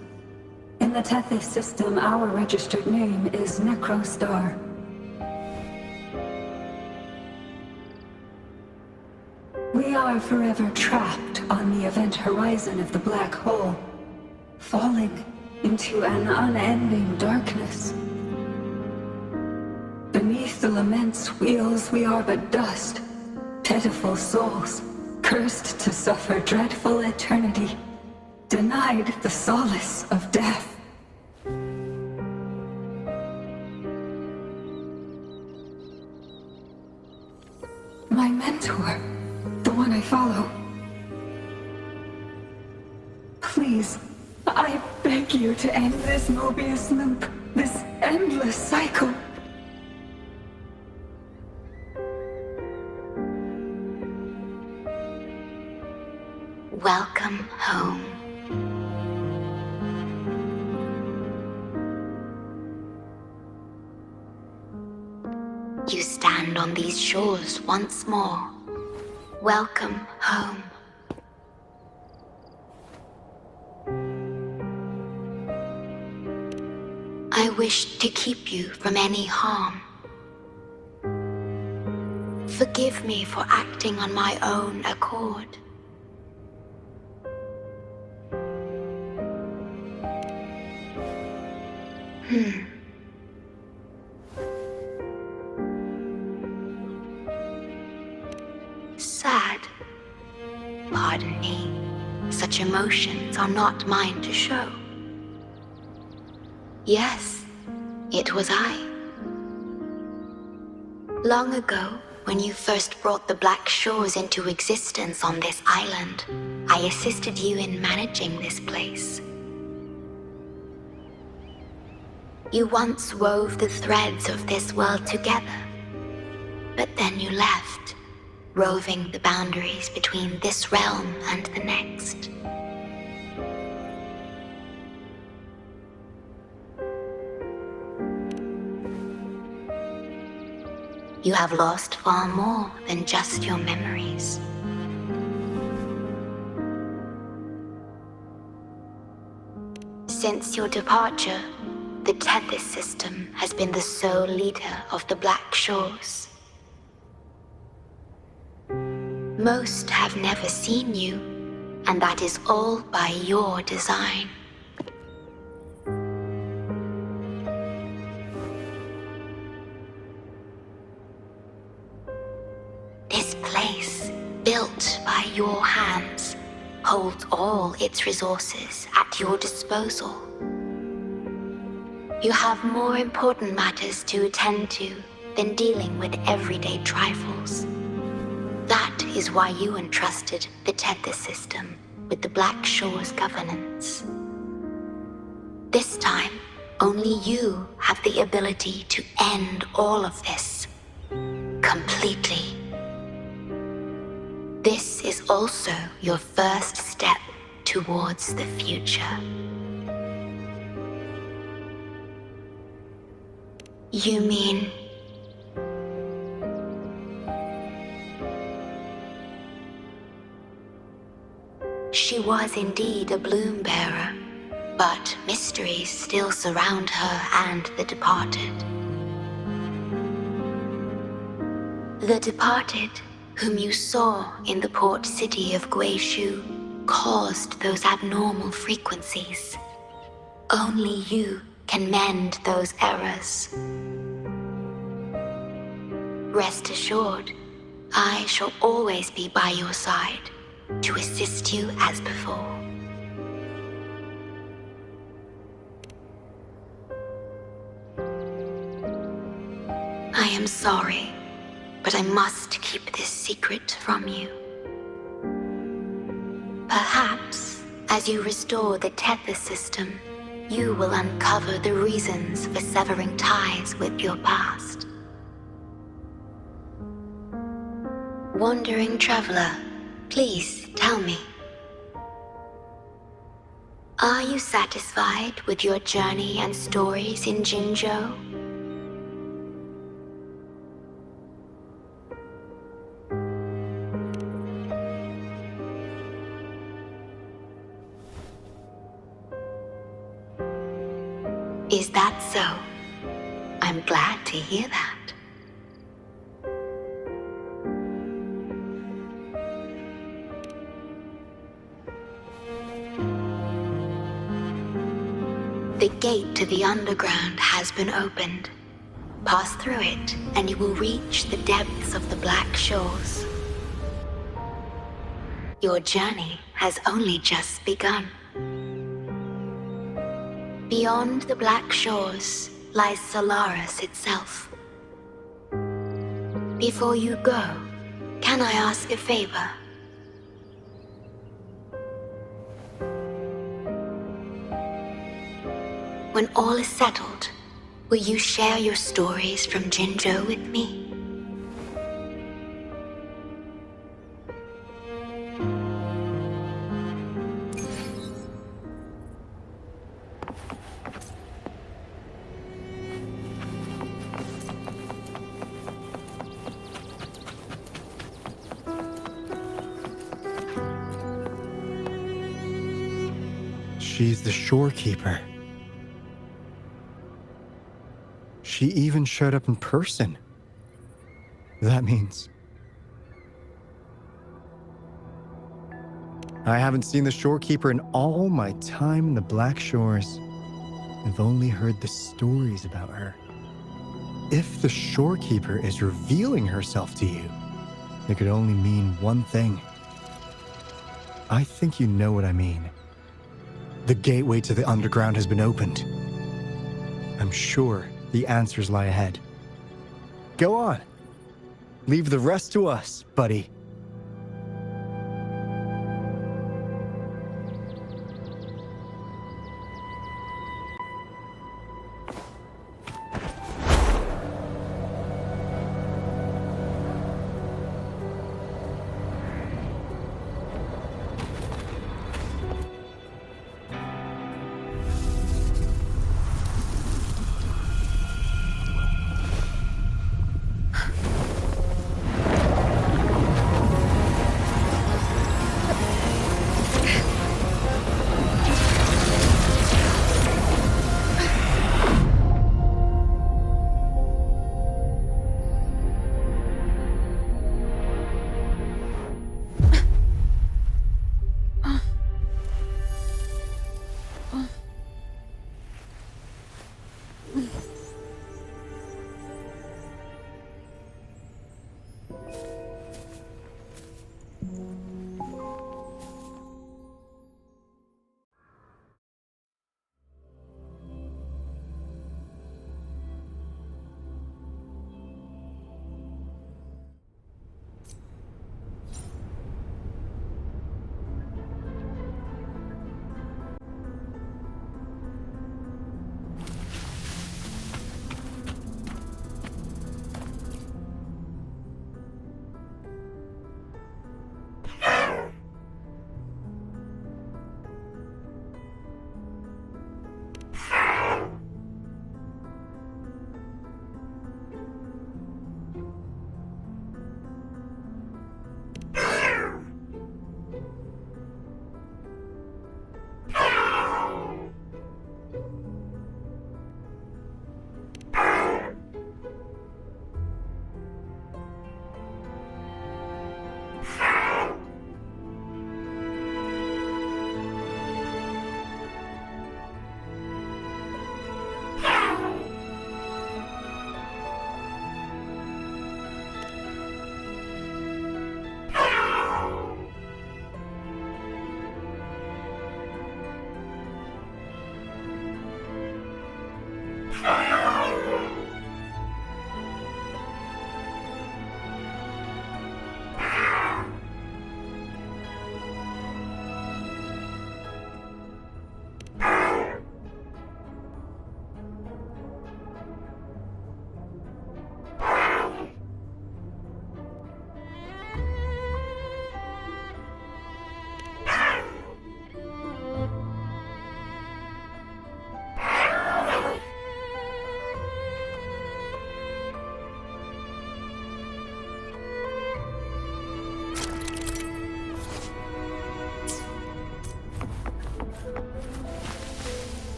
In the Tethys system, our registered name is Necrostar. We are forever trapped on the event horizon of the black hole, falling into an unending darkness. Beneath the lament's wheels, we are but dust, pitiful souls, cursed to suffer dreadful eternity, denied the solace of death. My mentor, the one I follow. Please, I beg you to end this Mobius loop, this endless cycle. Welcome home. You stand on these shores once more. Welcome home. I wish to keep you from any harm. Forgive me for acting on my own accord. pardon me. Such emotions are not mine to show. Yes, it was I. Long ago, when you first brought the Black Shores into existence on this island, I assisted you in managing this place. You once wove the threads of this world together, but then you left, roving the boundaries between this realm and the next. You have lost far more than just your memories. Since your departure, the Tethys system has been the sole leader of the Black Shores. Most have never seen you, and that is all by your design. This place, built by your hands, holds all its resources at your disposal. You have more important matters to attend to than dealing with everyday trifles. That is why you entrusted the Tethys system with the Black Shores governance. This time, only you have the ability to end all of this completely. This is also your first step towards the future. You mean... She was indeed a bloom bearer, but mysteries still surround her and the departed. The departed, whom you saw in the port city of Guishu, caused those abnormal frequencies. Only you can mend those errors. Rest assured, I shall always be by your side to assist you as before. I am sorry, but I must keep this secret from you. Perhaps, as you restore the Tethys system, you will uncover the reasons for severing ties with your past. Wandering traveler, please tell me. Are you satisfied with your journey and stories in Jinzhou? Is that so? I'm glad to hear that. The gate to the underground has been opened. Pass through it, and you will reach the depths of the Black Shores. Your journey has only just begun. Beyond the Black Shores lies Solaris itself. Before you go, can I ask a favor? When all is settled, will you share your stories from Jinzhou with me? She's the shorekeeper. She even showed up in person. That means... I haven't seen the shorekeeper in all my time in the Black Shores. I've only heard the stories about her. If the shorekeeper is revealing herself to you, it could only mean one thing. I think you know what I mean. The gateway to the underground has been opened. I'm sure the answers lie ahead. Go on. Leave the rest to us, buddy.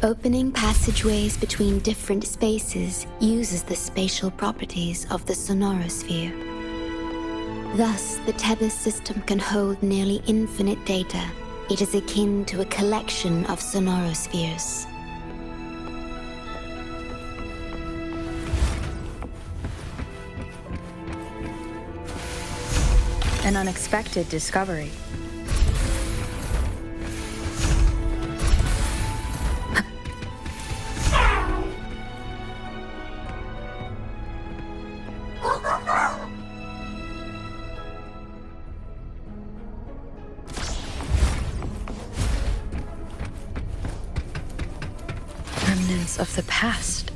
Opening passageways between different spaces uses the spatial properties of the sonorosphere. Thus, the tether system can hold nearly infinite data. It is akin to a collection of sonorospheres. An unexpected discovery. Remnants of the past.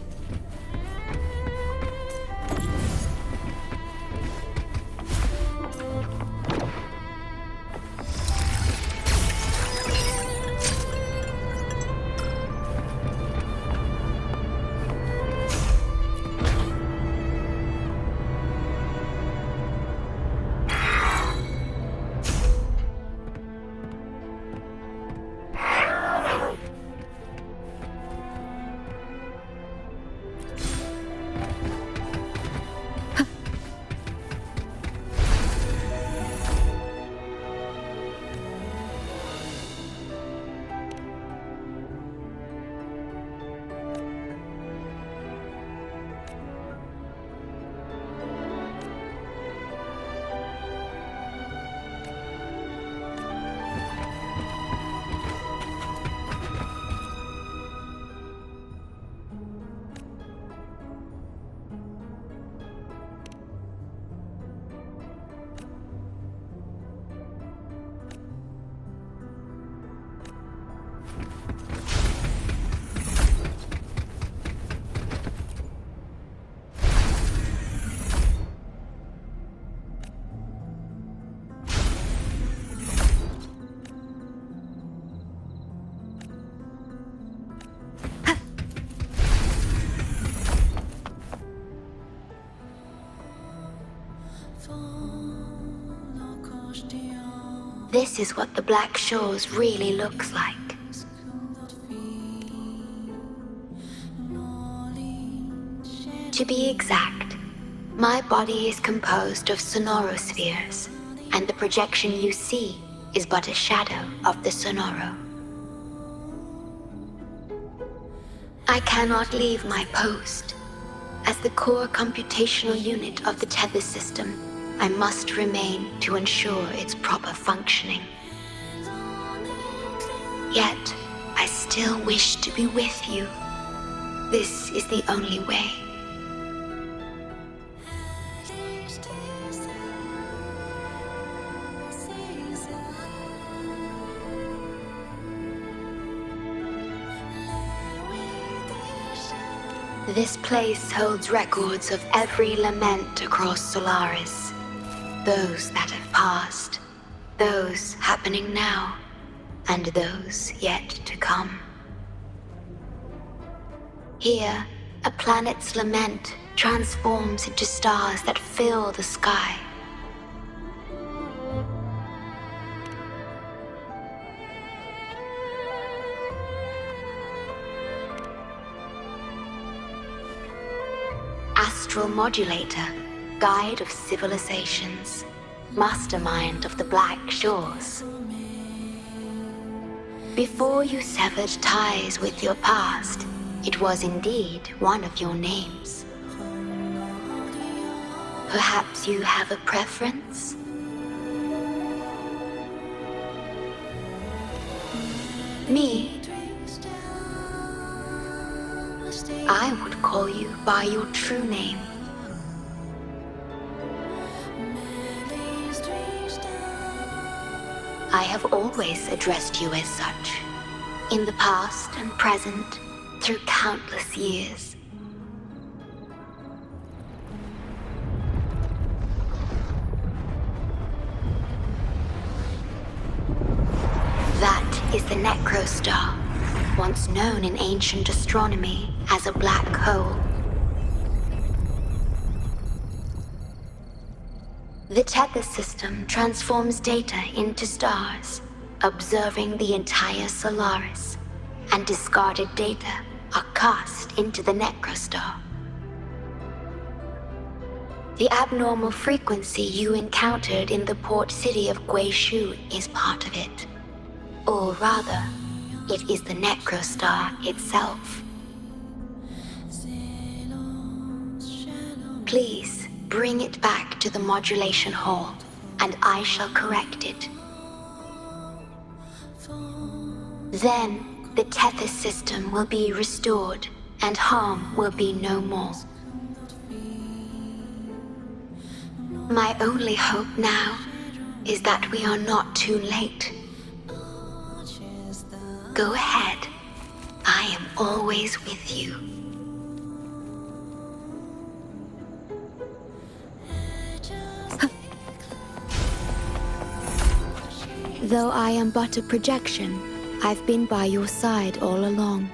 This is what the Black Shores really looks like. To be exact, my body is composed of sonorospheres, and the projection you see is but a shadow of the sonoro. I cannot leave my post. As the core computational unit of the tether system, I must remain to ensure its proper functioning. Yet, I still wish to be with you. This is the only way. This place holds records of every lament across Solaris. Those that have passed, those happening now, and those yet to come. Here, a planet's lament transforms into stars that fill the sky. Astral Modulator, guide of civilizations, mastermind of the Black Shores. Before you severed ties with your past, it was indeed one of your names. Perhaps you have a preference? Me? I would call you by your true name. I have always addressed you as such, in the past and present, through countless years. That is the Necrostar, once known in ancient astronomy as a black hole. The tether system transforms data into stars, observing the entire Solaris, and discarded data are cast into the Necrostar. The abnormal frequency you encountered in the port city of Guishu is part of it. Or rather, it is the Necrostar itself. Please bring it back to the modulation hall, and I shall correct it. Then, the Tethys system will be restored, and harm will be no more. My only hope now is that we are not too late. Go ahead. I am always with you. Though I am but a projection, I've been by your side all along.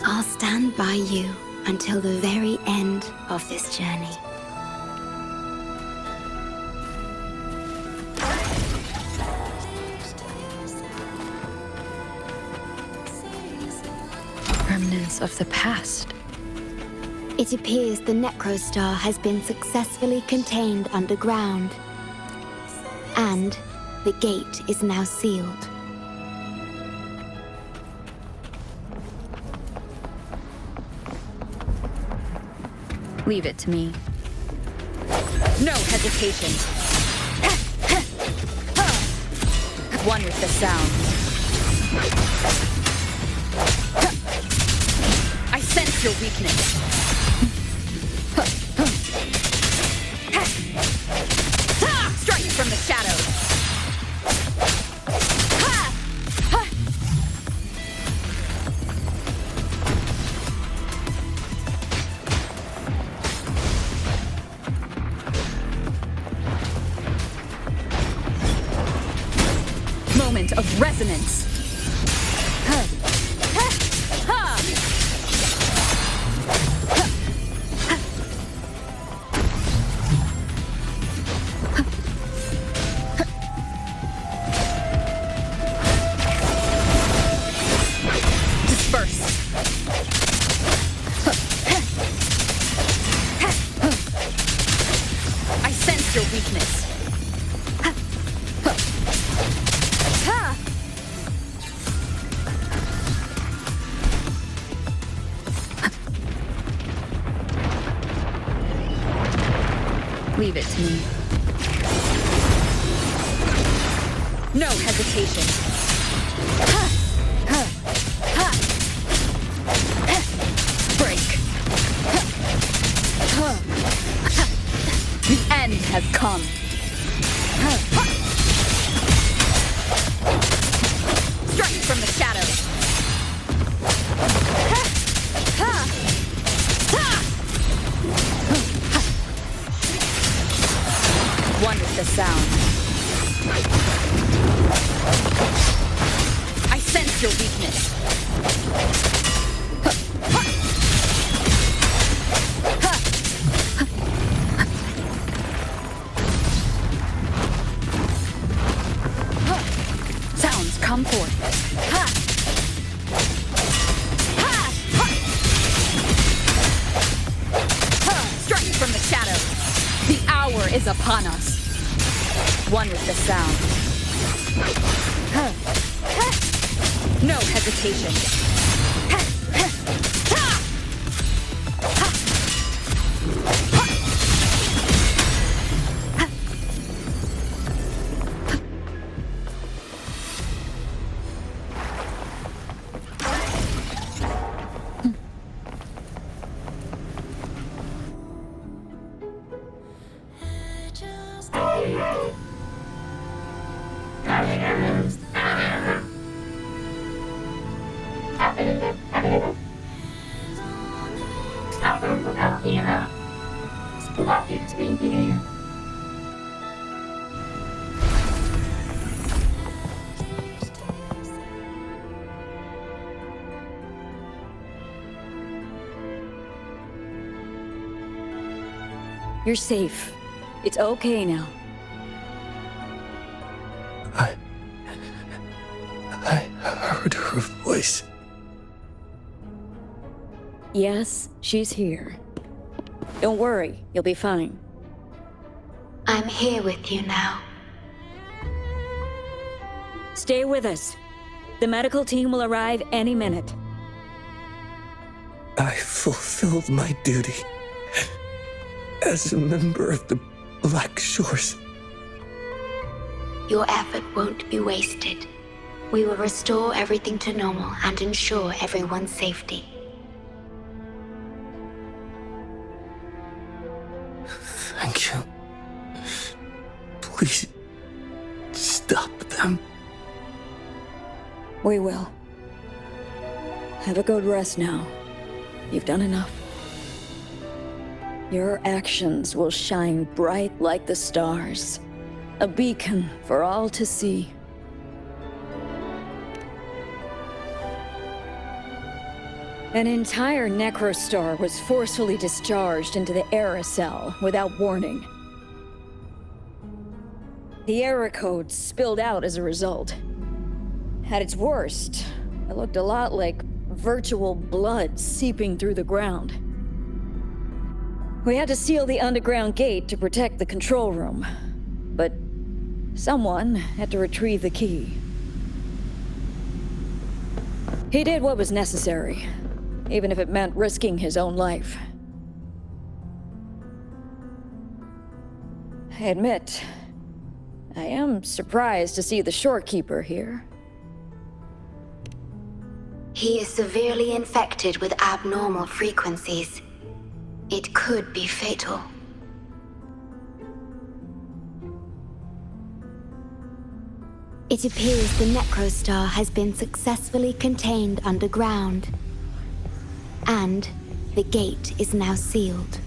I'll stand by you until the very end of this journey. Remnants of the past. It appears the Necrostar has been successfully contained underground. And the gate is now sealed. Leave it to me. No hesitation. One with the sound. I sense your weakness. Strike from the shadows. Moment of resonance. Leave it to me. No hesitation. Break. The end has come. Strike from the shadows. One with the sound. I sense your weakness. Sounds come forth. Strike from the shadows. The hour is upon us. One with the sound. No hesitation. You're safe. It's okay now. I heard her voice. Yes, she's here. Don't worry, you'll be fine. I'm here with you now. Stay with us. The medical team will arrive any minute. I fulfilled my duty as a member of the Black Shores. Your effort won't be wasted. We will restore everything to normal and ensure everyone's safety. Thank you. Please, stop them. We will. Have a good rest now. You've done enough. Your actions will shine bright like the stars. A beacon for all to see. An entire necrostar was forcefully discharged into the Era cell without warning. The Era code spilled out as a result. At its worst, it looked a lot like virtual blood seeping through the ground. We had to seal the underground gate to protect the control room, but someone had to retrieve the key. He did what was necessary, even if it meant risking his own life. I admit, I am surprised to see the shorekeeper here. He is severely infected with abnormal frequencies. It could be fatal. It appears the necrostar has been successfully contained underground. And the gate is now sealed.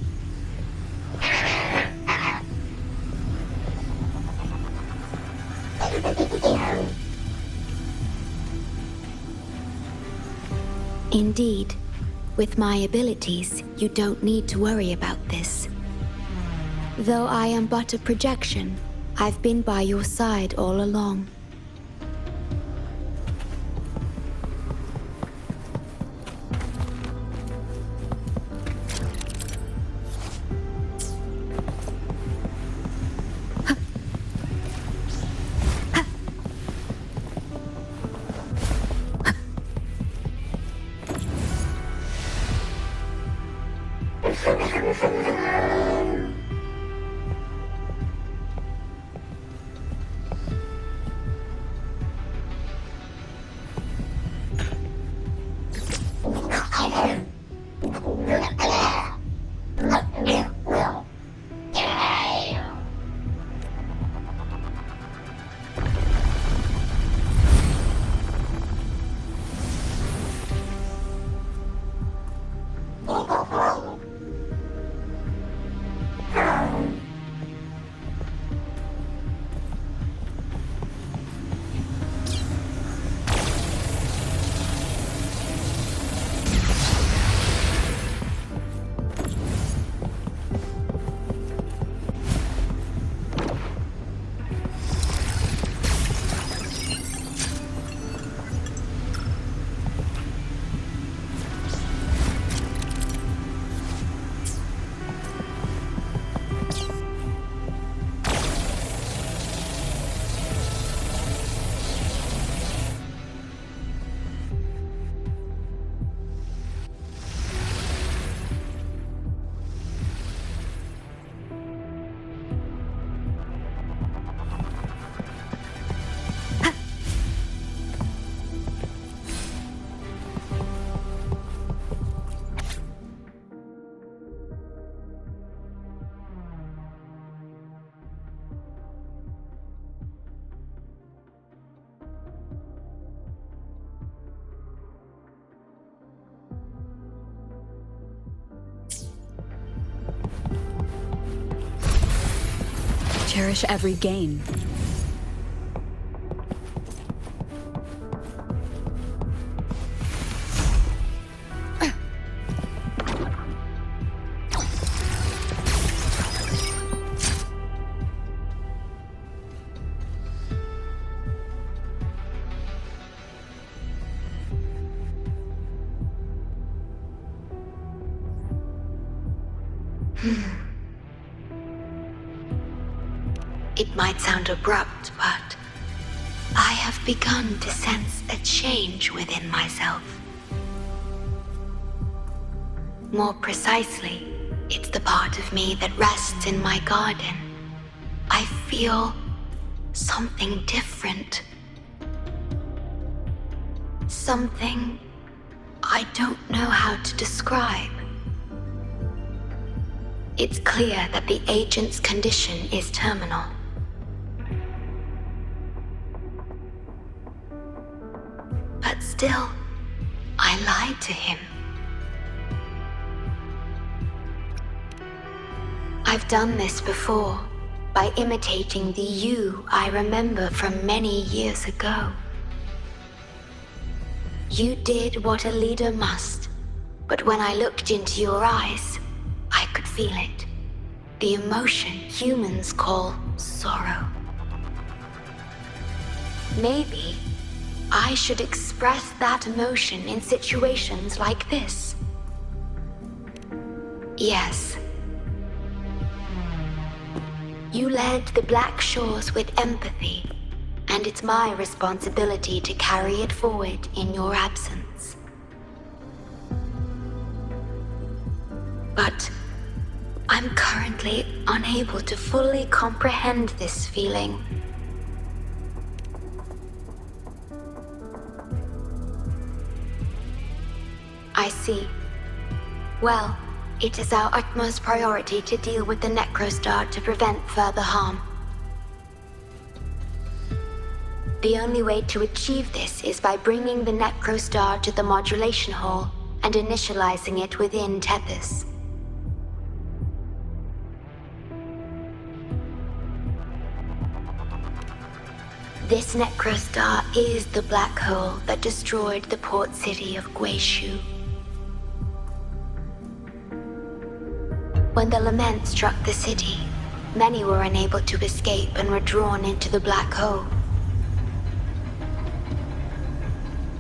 Indeed, with my abilities, you don't need to worry about this. Though I am but a projection, I've been by your side all along. Cherish every gain. It might sound abrupt, but I have begun to sense a change within myself. More precisely, it's the part of me that rests in my garden. I feel something different. Something I don't know how to describe. It's clear that the agent's condition is terminal. But still, I lied to him. I've done this before, by imitating the you I remember from many years ago. You did what a leader must, but when I looked into your eyes, I could feel it. The emotion humans call sorrow. Maybe I should express that emotion in situations like this. Yes. You led the Black Shores with empathy, and it's my responsibility to carry it forward in your absence. But I'm currently unable to fully comprehend this feeling. I see. Well, it is our utmost priority to deal with the Necrostar to prevent further harm. The only way to achieve this is by bringing the Necrostar to the modulation hall and initializing it within Tethys. This Necrostar is the black hole that destroyed the port city of Guishu. When the lament struck the city, many were unable to escape and were drawn into the black hole.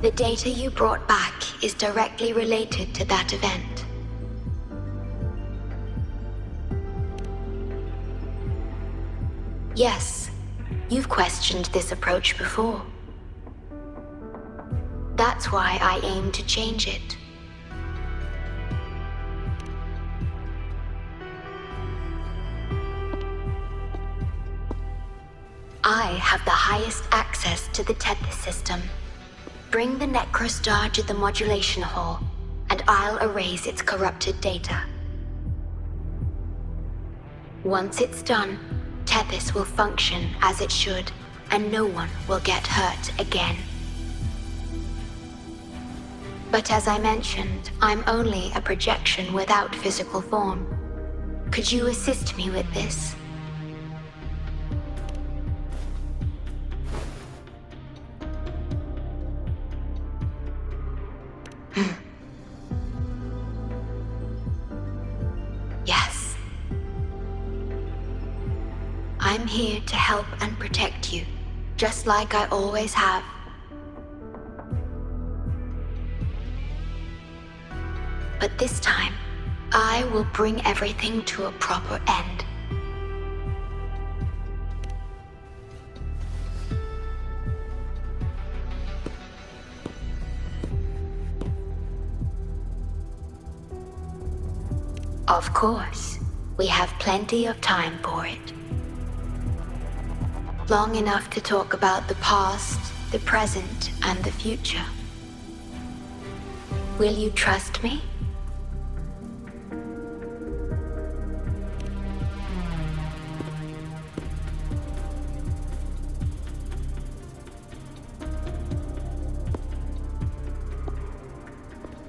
The data you brought back is directly related to that event. Yes, you've questioned this approach before. That's why I aim to change it. I have the highest access to the Tethys system. Bring the Necrostar to the modulation hall, and I'll erase its corrupted data. Once it's done, Tethys will function as it should, and no one will get hurt again. But as I mentioned, I'm only a projection without physical form. Could you assist me with this? Yes. I'm here to help and protect you, just like I always have. But this time, I will bring everything to a proper end. Of course, we have plenty of time for it. Long enough to talk about the past, the present, and the future. Will you trust me?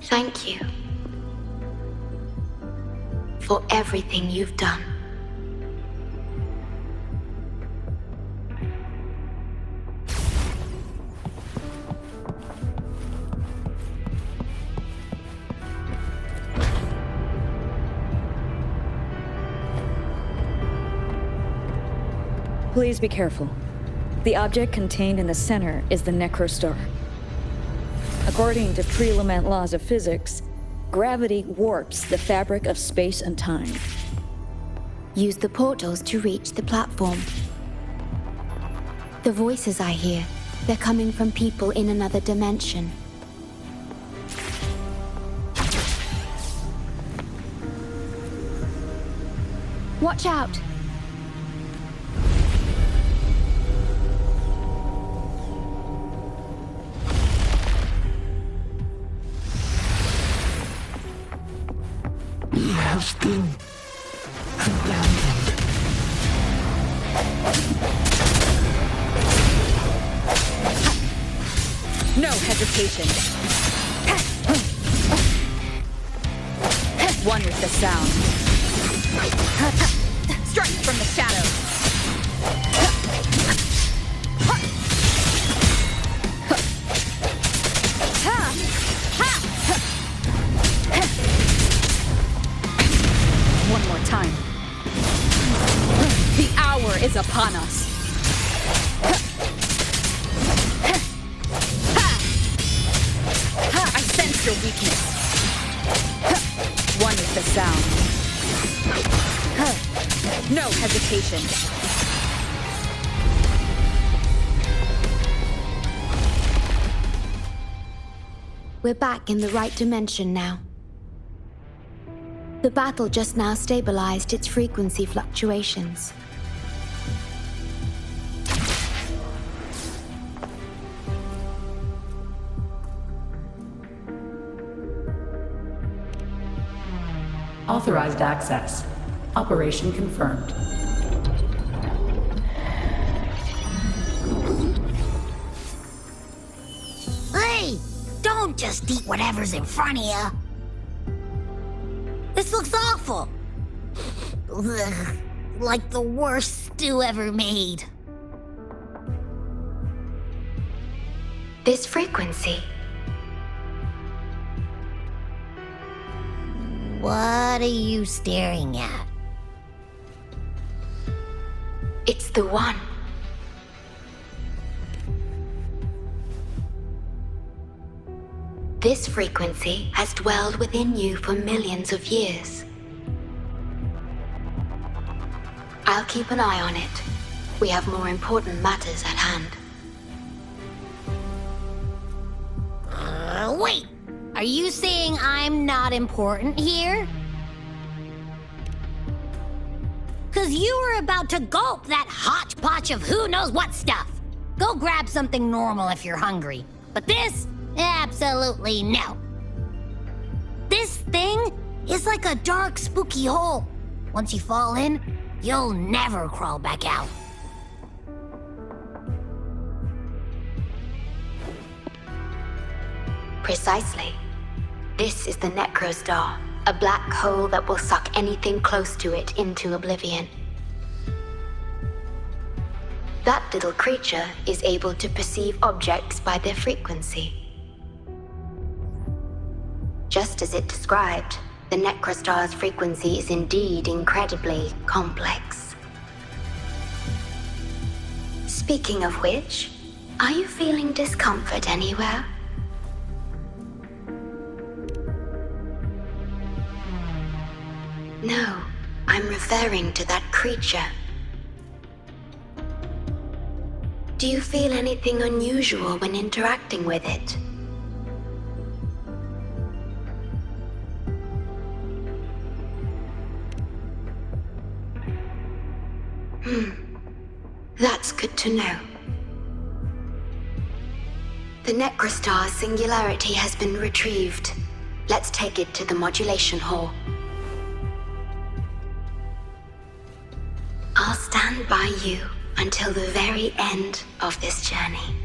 Thank you for everything you've done. Please be careful. The object contained in the center is the Necrostar. According to pre-lament laws of physics, gravity warps the fabric of space and time. Use the portals to reach the platform. The voices I hear, they're coming from people in another dimension. Watch out! He has been abandoned. No hesitation. One with the sound. Strike from the shadows. One more time. The hour is upon us. I sense your weakness. One with the sound. No hesitation. We're back in the right dimension now. The battle just now stabilized its frequency fluctuations. Authorized access. Operation confirmed. Hey! Don't just eat whatever's in front of you. This looks awful. Ugh, like the worst stew ever made. This frequency. What are you staring at? It's the one. This frequency has dwelled within you for millions of years. I'll keep an eye on it. We have more important matters at hand. Wait! Are you saying I'm not important here? 'Cause you were about to gulp that hodgepodge of who knows what stuff. Go grab something normal if you're hungry. But this? Absolutely no. This thing is like a dark, spooky hole. Once you fall in, you'll never crawl back out. Precisely. This is the Necrostar, a black hole that will suck anything close to it into oblivion. That little creature is able to perceive objects by their frequency. Just as it described, the Necrostar's frequency is indeed incredibly complex. Speaking of which, are you feeling discomfort anywhere? No, I'm referring to that creature. Do you feel anything unusual when interacting with it? That's good to know. The Necrostar's singularity has been retrieved. Let's take it to the modulation hall. I'll stand by you until the very end of this journey.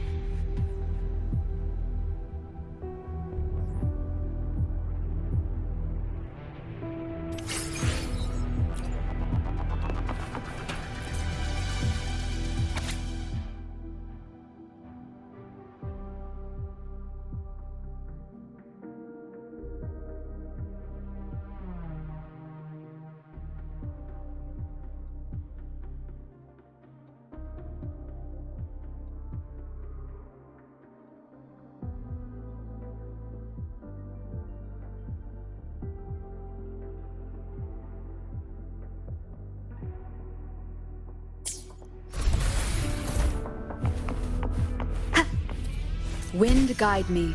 Wind guide me.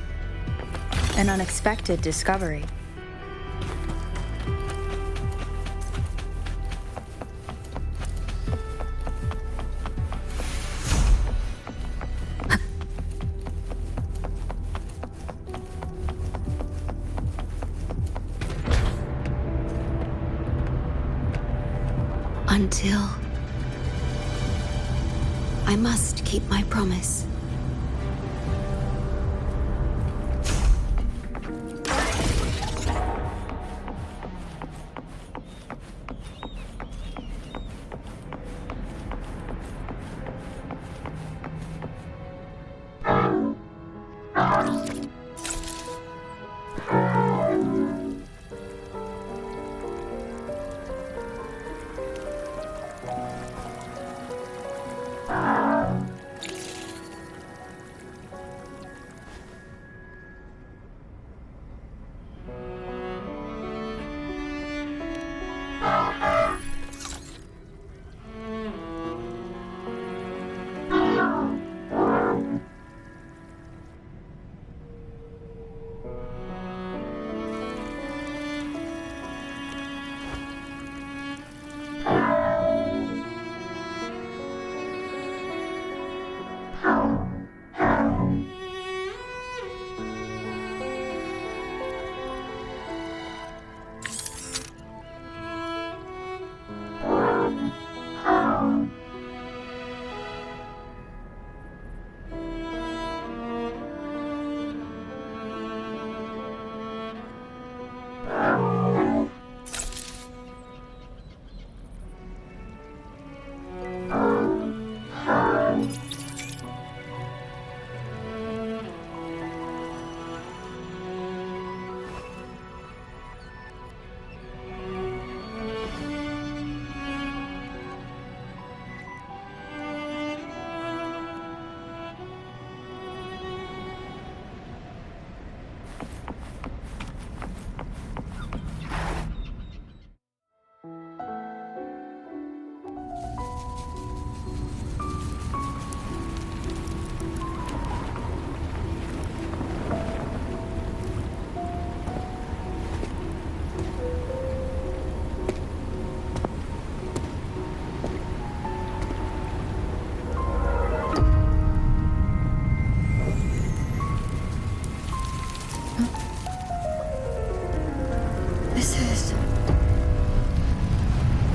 An unexpected discovery. Until I must keep my promise.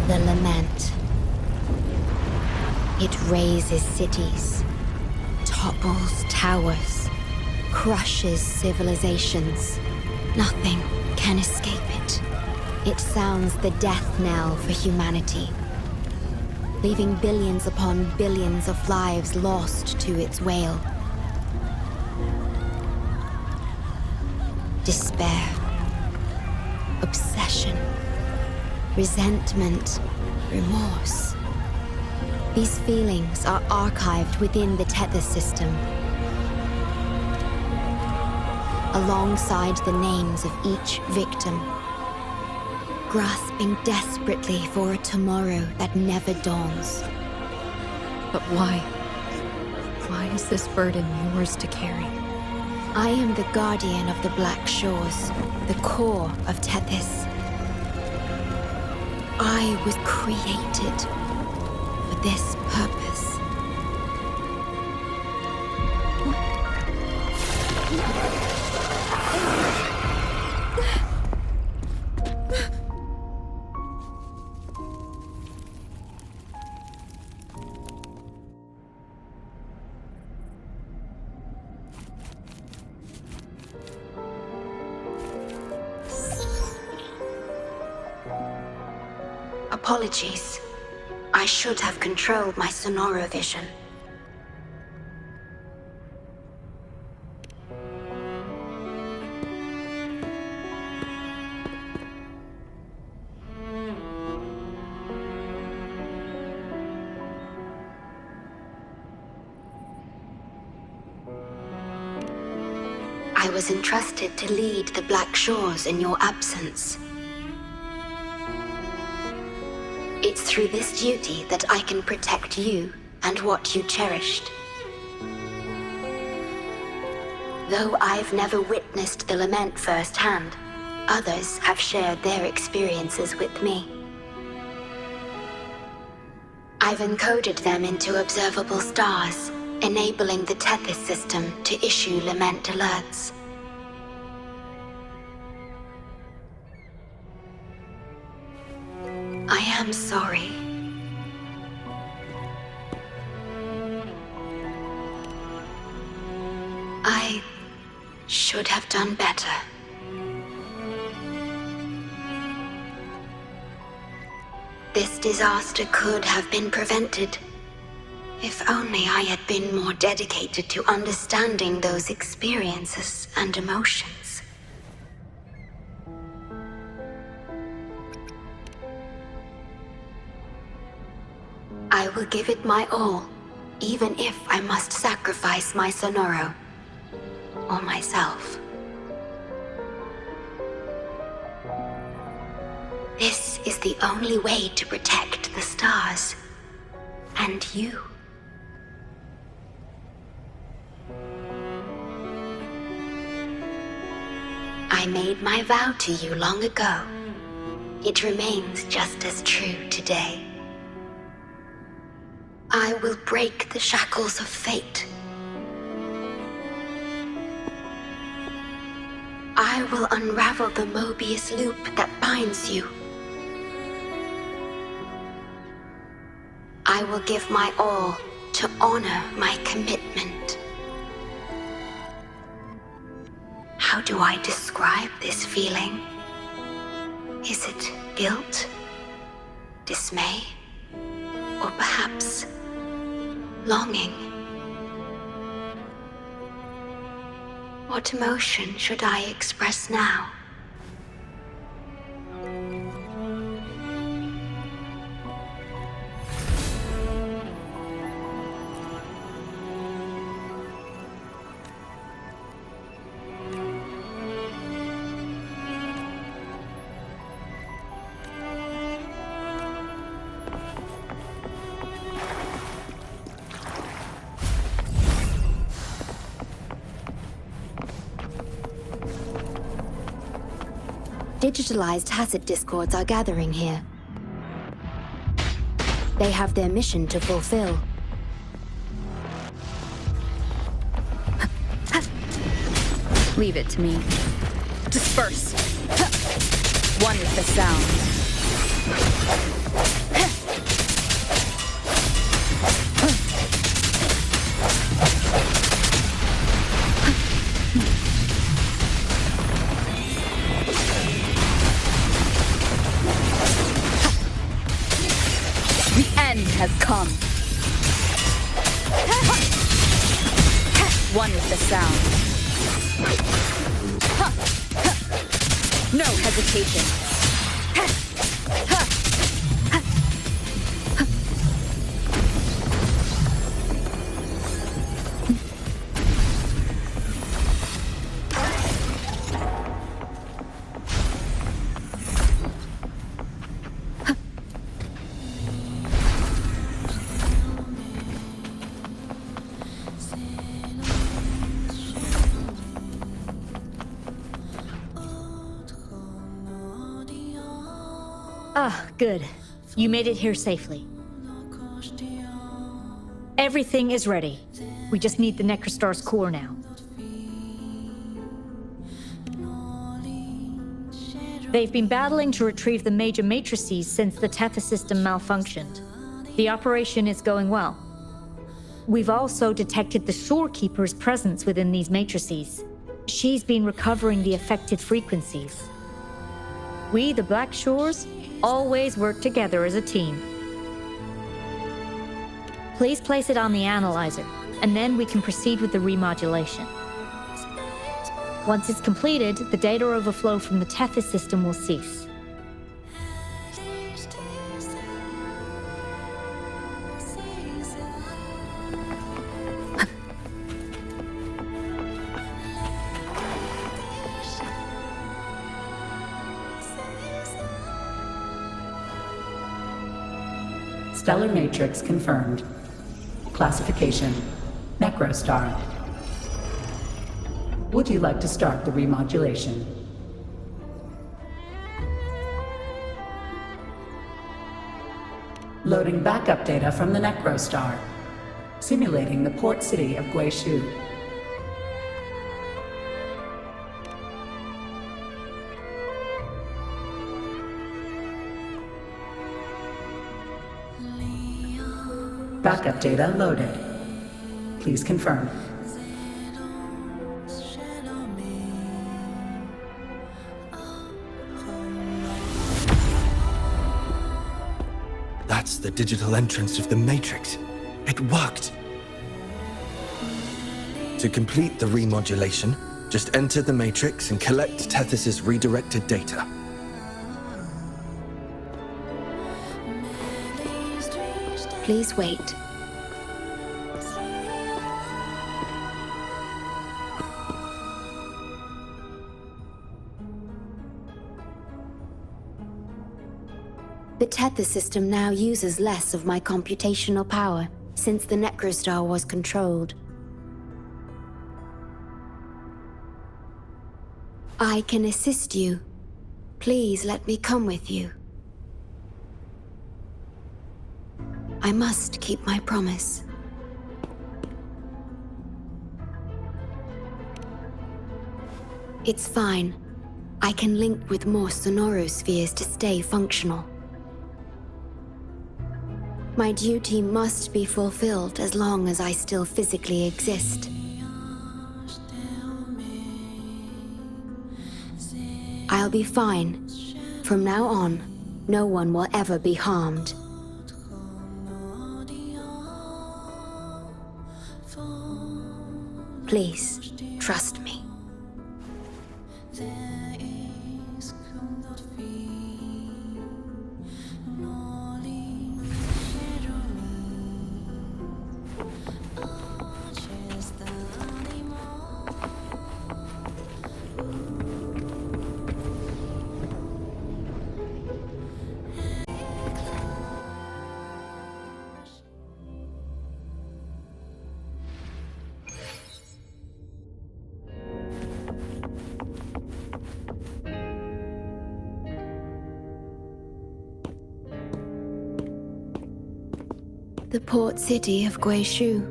The lament. It razes cities, topples towers, crushes civilizations. Nothing can escape it. It sounds the death knell for humanity, leaving billions upon billions of lives lost to its wail. Despair, obsession, resentment, remorse. These feelings are archived within the Tethys system, alongside the names of each victim, grasping desperately for a tomorrow that never dawns. But why? Why is this burden yours to carry? I am the guardian of the Black Shores, the core of Tethys. I was created for this purpose. Apologies. I should have controlled my sonoro vision. I was entrusted to lead the Black Shores in your absence. It's through this duty that I can protect you and what you cherished. Though I've never witnessed the lament firsthand, others have shared their experiences with me. I've encoded them into observable stars, enabling the Tethys system to issue lament alerts. I am sorry. I should have done better. This disaster could have been prevented if only I had been more dedicated to understanding those experiences and emotions. I will give it my all, even if I must sacrifice my Sonoro or myself. This is the only way to protect the stars and you. I made my vow to you long ago. It remains just as true today. I will break the shackles of fate. I will unravel the Mobius loop that binds you. I will give my all to honor my commitment. How do I describe this feeling? Is it guilt, dismay, or perhaps longing? What emotion should I express now? Digitalized tacit discords are gathering here. They have their mission to fulfill. Leave it to me. Disperse. One with the sound. Has come. One with the sound. No hesitation. Ah, good. You made it here safely. Everything is ready. We just need the Necrostar's core now. They've been battling to retrieve the major matrices since the Tethys system malfunctioned. The operation is going well. We've also detected the Shorekeeper's presence within these matrices. She's been recovering the affected frequencies. We, the Black Shores, always work together as a team. Please place it on the analyzer, and then we can proceed with the remodulation. Once it's completed, the data overflow from the Tethys system will cease. Stellar matrix confirmed. Classification: Necrostar. Would you like to start the remodulation? Loading backup data from the Necrostar. Simulating the port city of Guishu. Backup data loaded. Please confirm. That's the digital entrance of the Matrix. It worked. To complete the remodulation, just enter the Matrix and collect Tethys' redirected data. Please wait. The Tethys system now uses less of my computational power since the Necrostar was controlled. I can assist you. Please let me come with you. I must keep my promise. It's fine. I can link with more sonorospheres to stay functional. My duty must be fulfilled as long as I still physically exist. I'll be fine. From now on, no one will ever be harmed. Please, trust me. The port city of Guishu.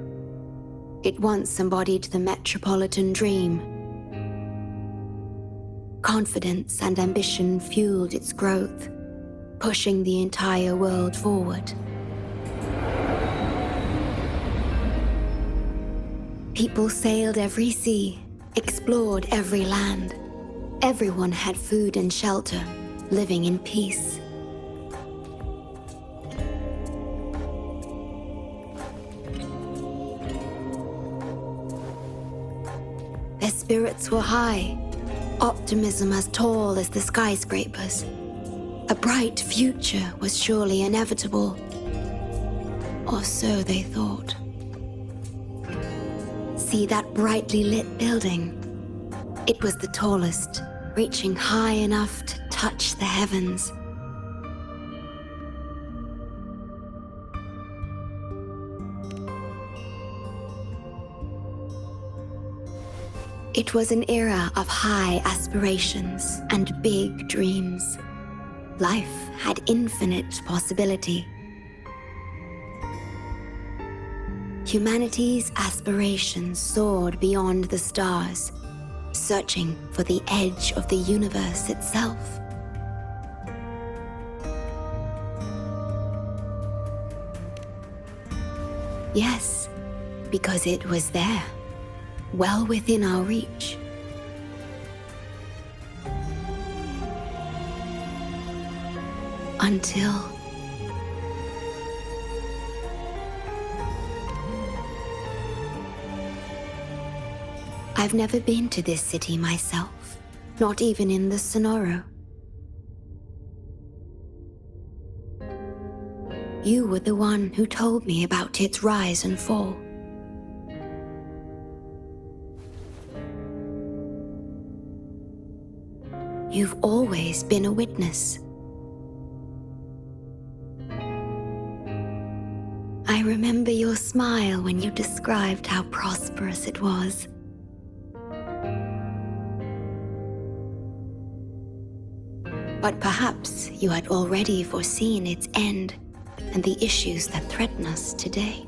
It once embodied the metropolitan dream. Confidence and ambition fueled its growth, pushing the entire world forward. People sailed every sea, explored every land. Everyone had food and shelter, living in peace. Their spirits were high, optimism as tall as the skyscrapers. A bright future was surely inevitable. Or so they thought. See that brightly lit building? It was the tallest, reaching high enough to touch the heavens. It was an era of high aspirations and big dreams. Life had infinite possibility. Humanity's aspirations soared beyond the stars, searching for the edge of the universe itself. Yes, because it was there, well within our reach. Until... I've never been to this city myself, not even in the Sonoro. You were the one who told me about its rise and fall. You've always been a witness. I remember your smile when you described how prosperous it was. But perhaps you had already foreseen its end and the issues that threaten us today.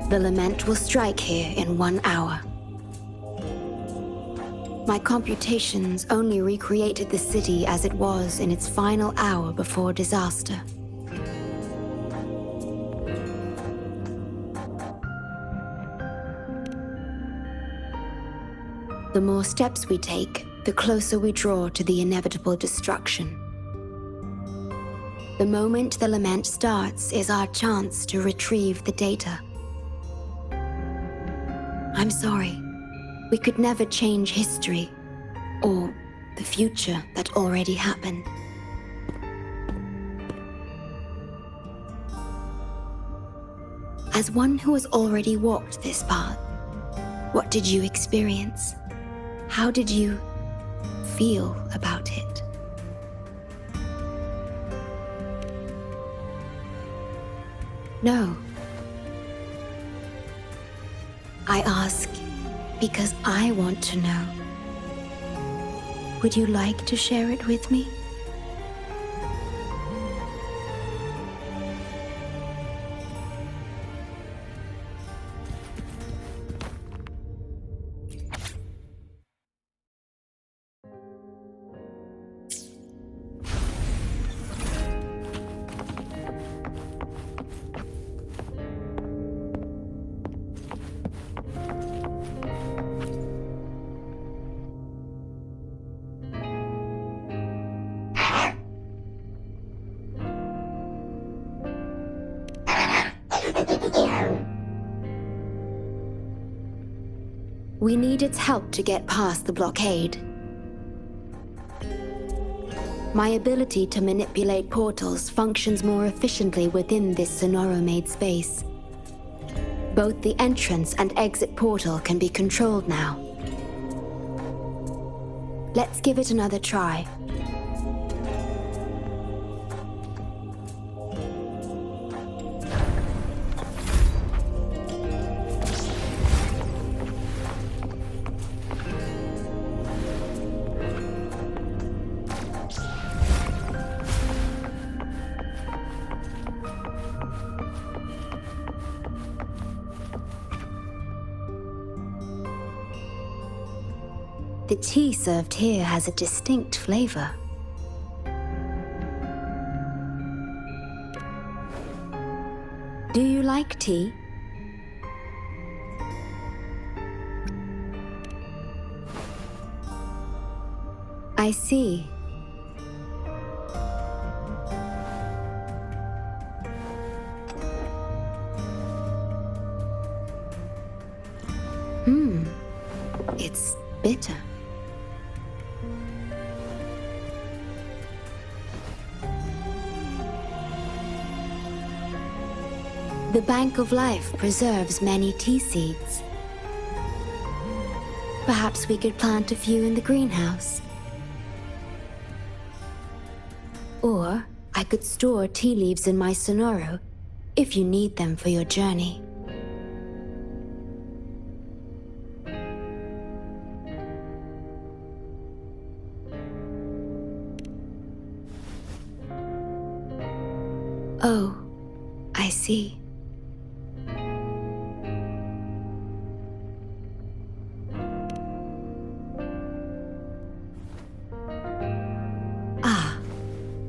The lament will strike here in 1 hour. My computations only recreated the city as it was in its final hour before disaster. The more steps we take, the closer we draw to the inevitable destruction. The moment the lament starts is our chance to retrieve the data. I'm sorry. We could never change history, or the future that already happened. As one who has already walked this path, what did you experience? How did you feel about it? No. I ask because I want to know. Would you like to share it with me? We need its help to get past the blockade. My ability to manipulate portals functions more efficiently within this Sonoro-made space. Both the entrance and exit portal can be controlled now. Let's give it another try. The tea served here has a distinct flavor. Do you like tea? I see. It's bitter. The Bank of Life preserves many tea seeds. Perhaps we could plant a few in the greenhouse. Or I could store tea leaves in my Sonoro if you need them for your journey. Oh, I see.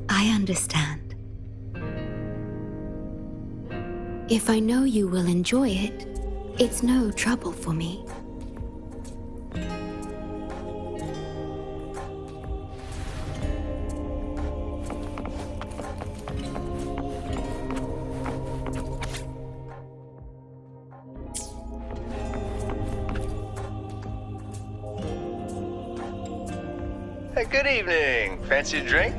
I understand. If I know you will enjoy it, it's no trouble for me. Hey, good evening. Fancy a drink?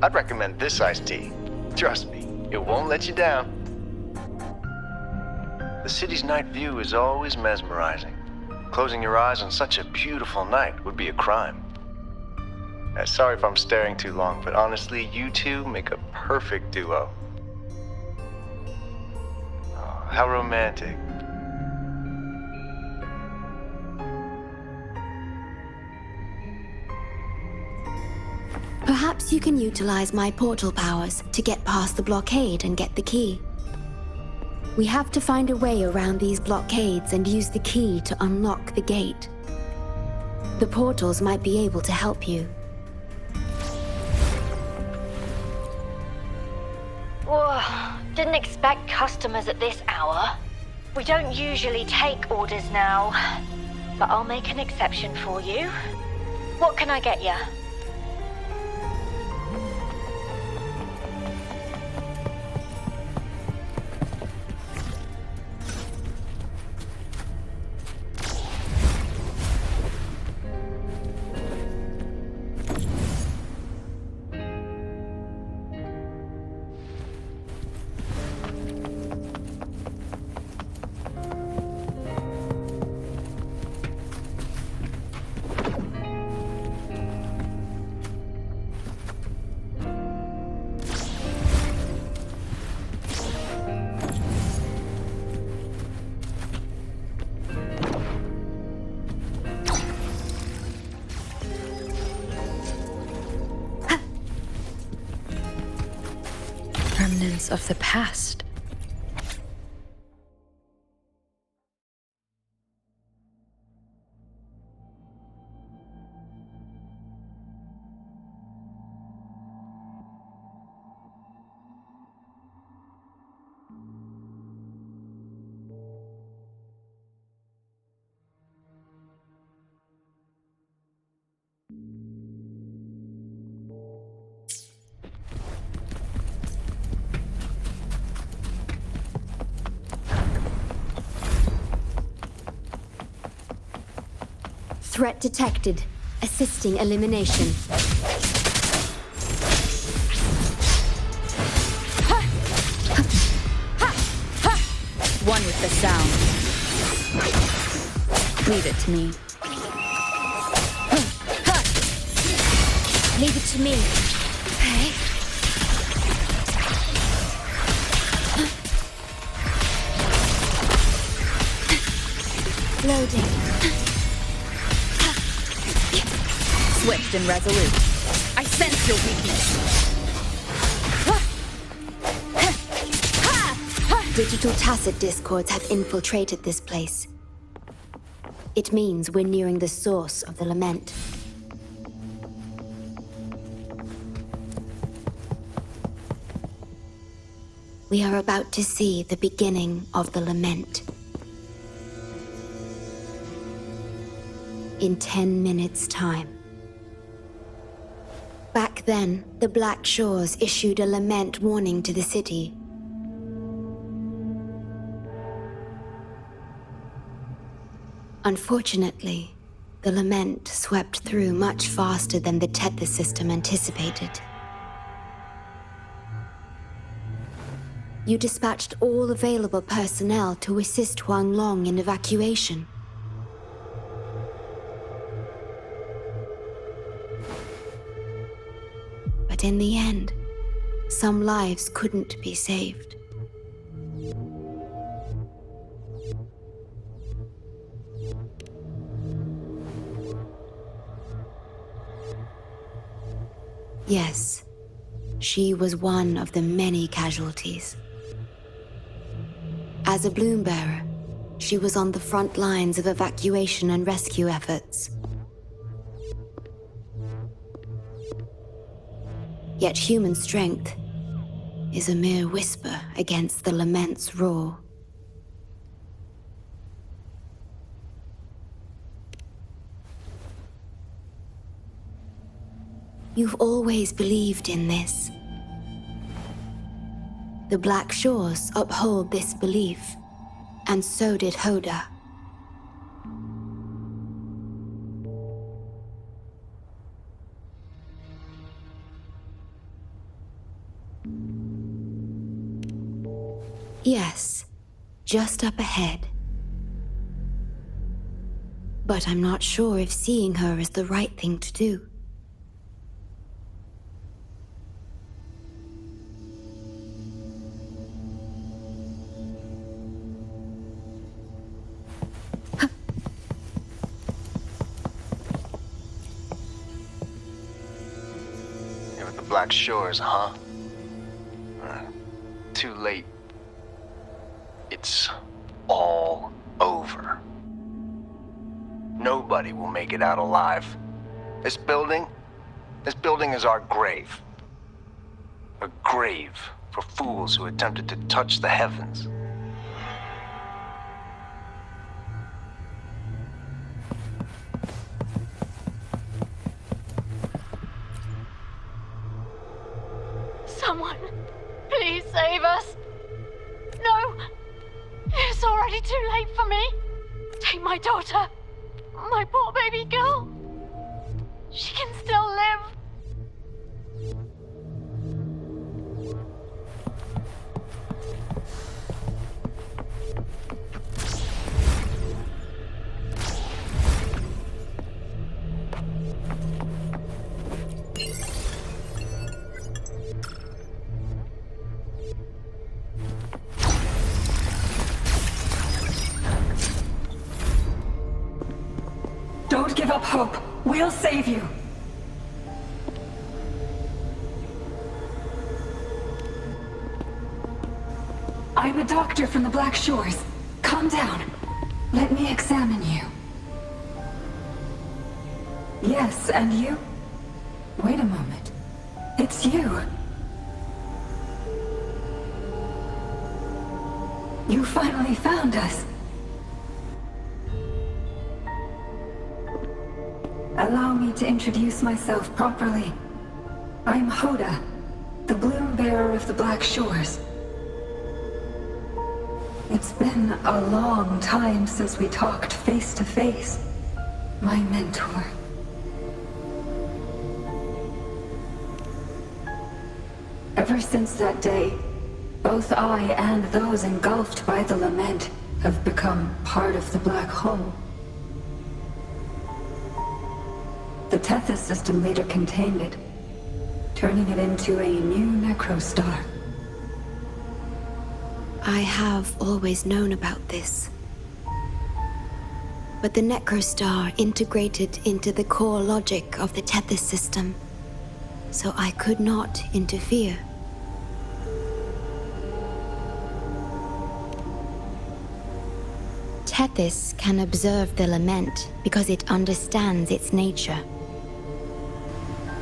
I'd recommend this iced tea. Trust me, it won't let you down. The city's night view is always mesmerizing. Closing your eyes on such a beautiful night would be a crime. Sorry if I'm staring too long, but honestly, you two make a perfect duo. Oh, how romantic. Perhaps you can utilize my portal powers to get past the blockade and get the key. We have to find a way around these blockades and use the key to unlock the gate. The portals might be able to help you. Whoa, didn't expect customers at this hour. We don't usually take orders now, but I'll make an exception for you. What can I get you? Remnants of the past. Threat detected. Assisting elimination. One with the sound. Leave it to me. Leave it to me. Okay. Loading. Swift and resolute. I sense your weakness. Digital tacit discords have infiltrated this place. It means we're nearing the source of the lament. We are about to see the beginning of the lament. In 10 minutes' time. Back then, the Black Shores issued a lament warning to the city. Unfortunately, the lament swept through much faster than the tether system anticipated. You dispatched all available personnel to assist Huang Long in evacuation. But in the end, some lives couldn't be saved. Yes, she was one of the many casualties. As a bloom bearer, she was on the front lines of evacuation and rescue efforts. Yet human strength is a mere whisper against the lament's roar. You've always believed in this. The Black Shores uphold this belief, and so did Hoda. Yes, just up ahead. But I'm not sure if seeing her is the right thing to do. Black Shores, huh? Too late. It's all over. Nobody will make it out alive. This building is our grave. A grave for fools who attempted to touch the heavens. Someone, please save us. No, it's already too late for me. Take my daughter, my poor baby girl. She can still live. Don't give up hope. We'll save you. I'm a doctor from the Black Shores. Calm down. Let me examine you. Yes, and you? Wait a moment. It's you. You finally found us. Allow me to introduce myself properly. I'm Hoda, the bloom bearer of the Black Shores. It's been a long time since we talked face to face, my mentor. Ever since that day, both I and those engulfed by the lament have become part of the black hole. The Tethys system later contained it, turning it into a new necrostar. I have always known about this. But the necrostar integrated into the core logic of the Tethys system, so I could not interfere. Tethys can observe the lament because it understands its nature.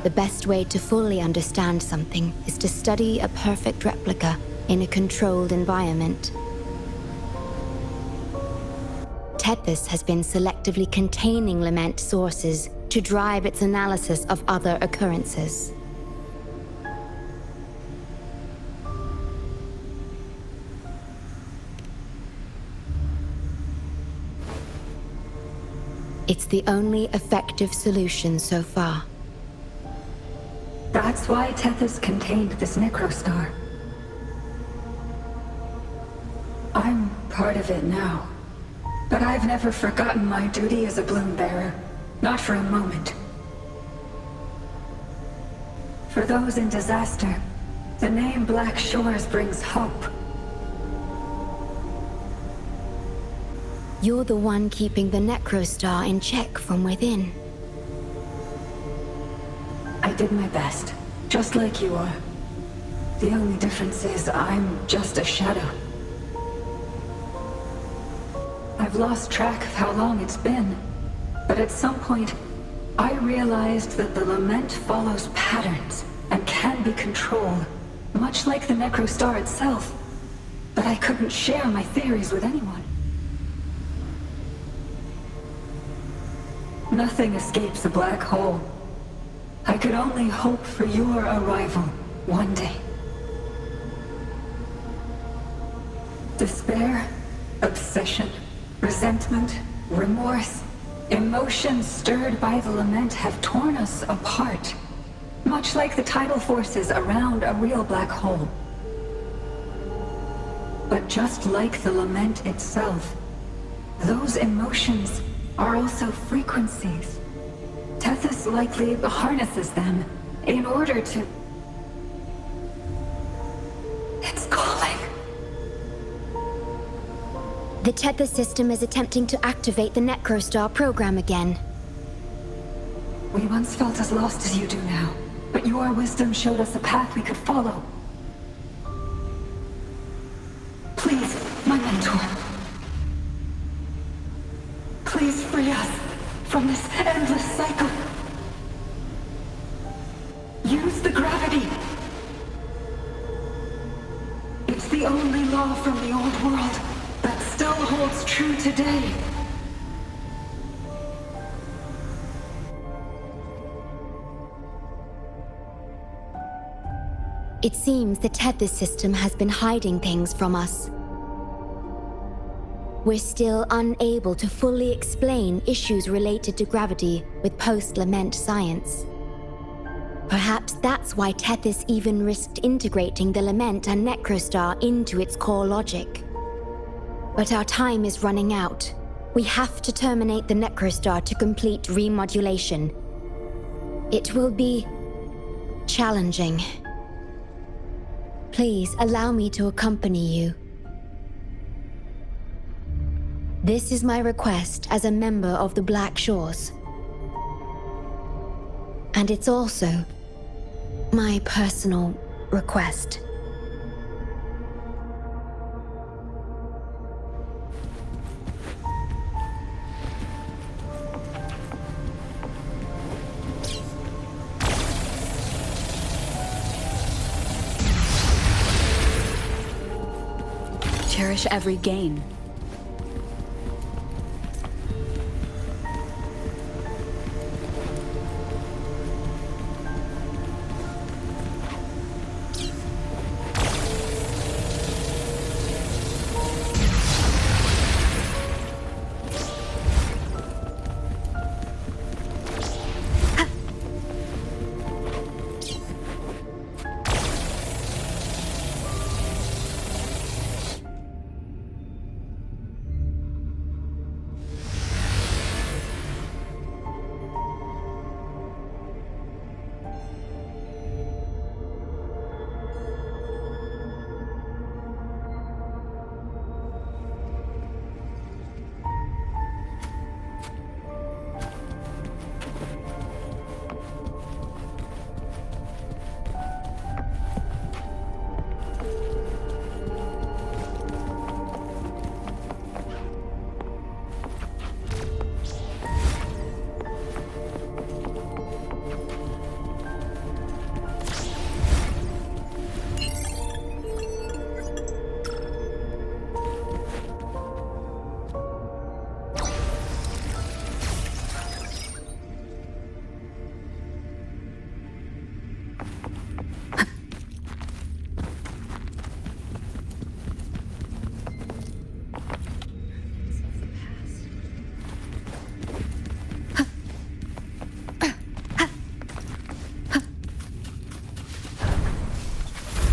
The best way to fully understand something is to study a perfect replica in a controlled environment. Tethys has been selectively containing lament sources to drive its analysis of other occurrences. It's the only effective solution so far. That's why Tethys contained this necrostar. I'm part of it now. But I've never forgotten my duty as a bloom bearer. Not for a moment. For those in disaster, the name Black Shores brings hope. You're the one keeping the necrostar in check from within. I did my best, just like you are. The only difference is I'm just a shadow. I've lost track of how long it's been, but at some point, I realized that the lament follows patterns and can be controlled, much like the necrostar itself. But I couldn't share my theories with anyone. Nothing escapes a black hole. I could only hope for your arrival one day. Despair, obsession, resentment, remorse, emotions stirred by the lament have torn us apart, much like the tidal forces around a real black hole. But just like the lament itself, those emotions are also frequencies. Tethys likely harnesses them in order to... It's calling. The Tethys system is attempting to activate the necrostar program again. We once felt as lost as you do now, but but your wisdom showed us a path we could follow. Please, my mentor. Please free us from this endless cycle. Use the gravity. It's the only law from the old world that still holds true today. It seems the Tethys system has been hiding things from us. We're still unable to fully explain issues related to gravity with post-lament science. Perhaps that's why Tethys even risked integrating the lament and Necrostar into its core logic. But our time is running out. We have to terminate the Necrostar to complete remodulation. It will be challenging. Please allow me to accompany you. This is my request as a member of the Black Shores. And it's also my personal request. Cherish every gain.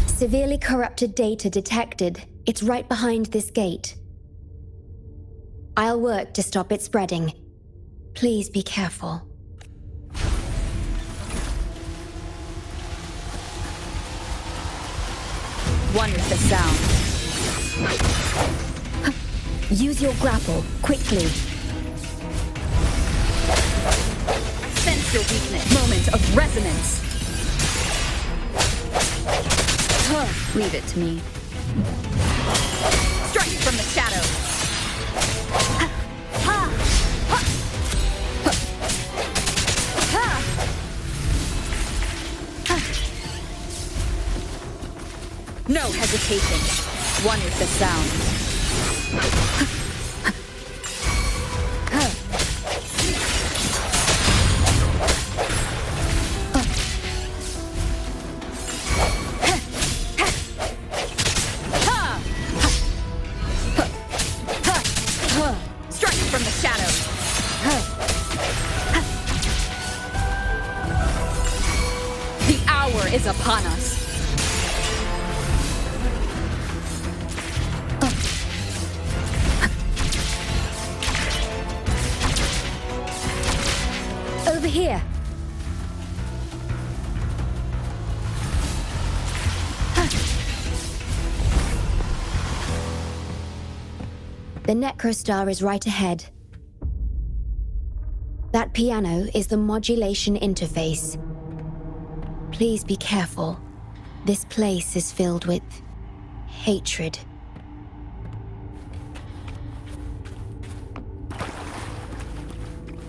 Severely corrupted data detected. It's right behind this gate. I'll work to stop it spreading. Please be careful. One with the sound. Use your grapple, quickly. Sense your weakness. Moment of resonance. Leave it to me. Strike from the shadows. No hesitation. One with the sound. Is upon us. Over here. The Necrostar is right ahead. That piano is the modulation interface. Please be careful. This place is filled with hatred.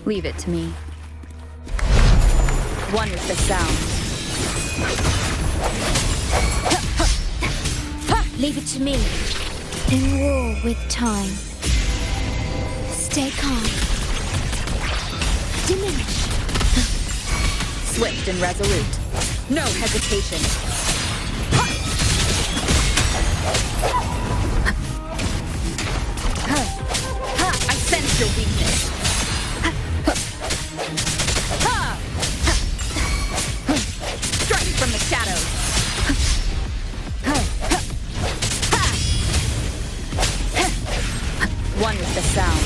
Leave it to me. One with the sound. Leave it to me. In war with time. Stay calm. Diminish. Swift and resolute. No hesitation. I sense your weakness. Strike from the shadows. One with the sound.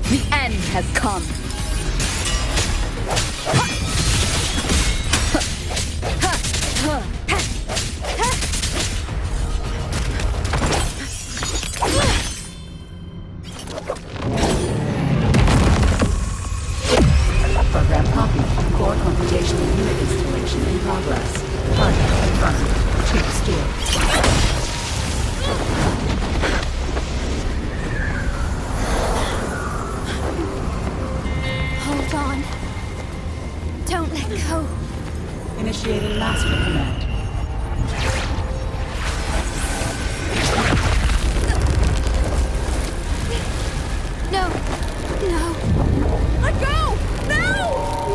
The end has come. Program copy. Core computational unit installation in progress. Target confirmed. Chip stored. Hold on. Don't let go. Initiating master command. No. No. Let go! No!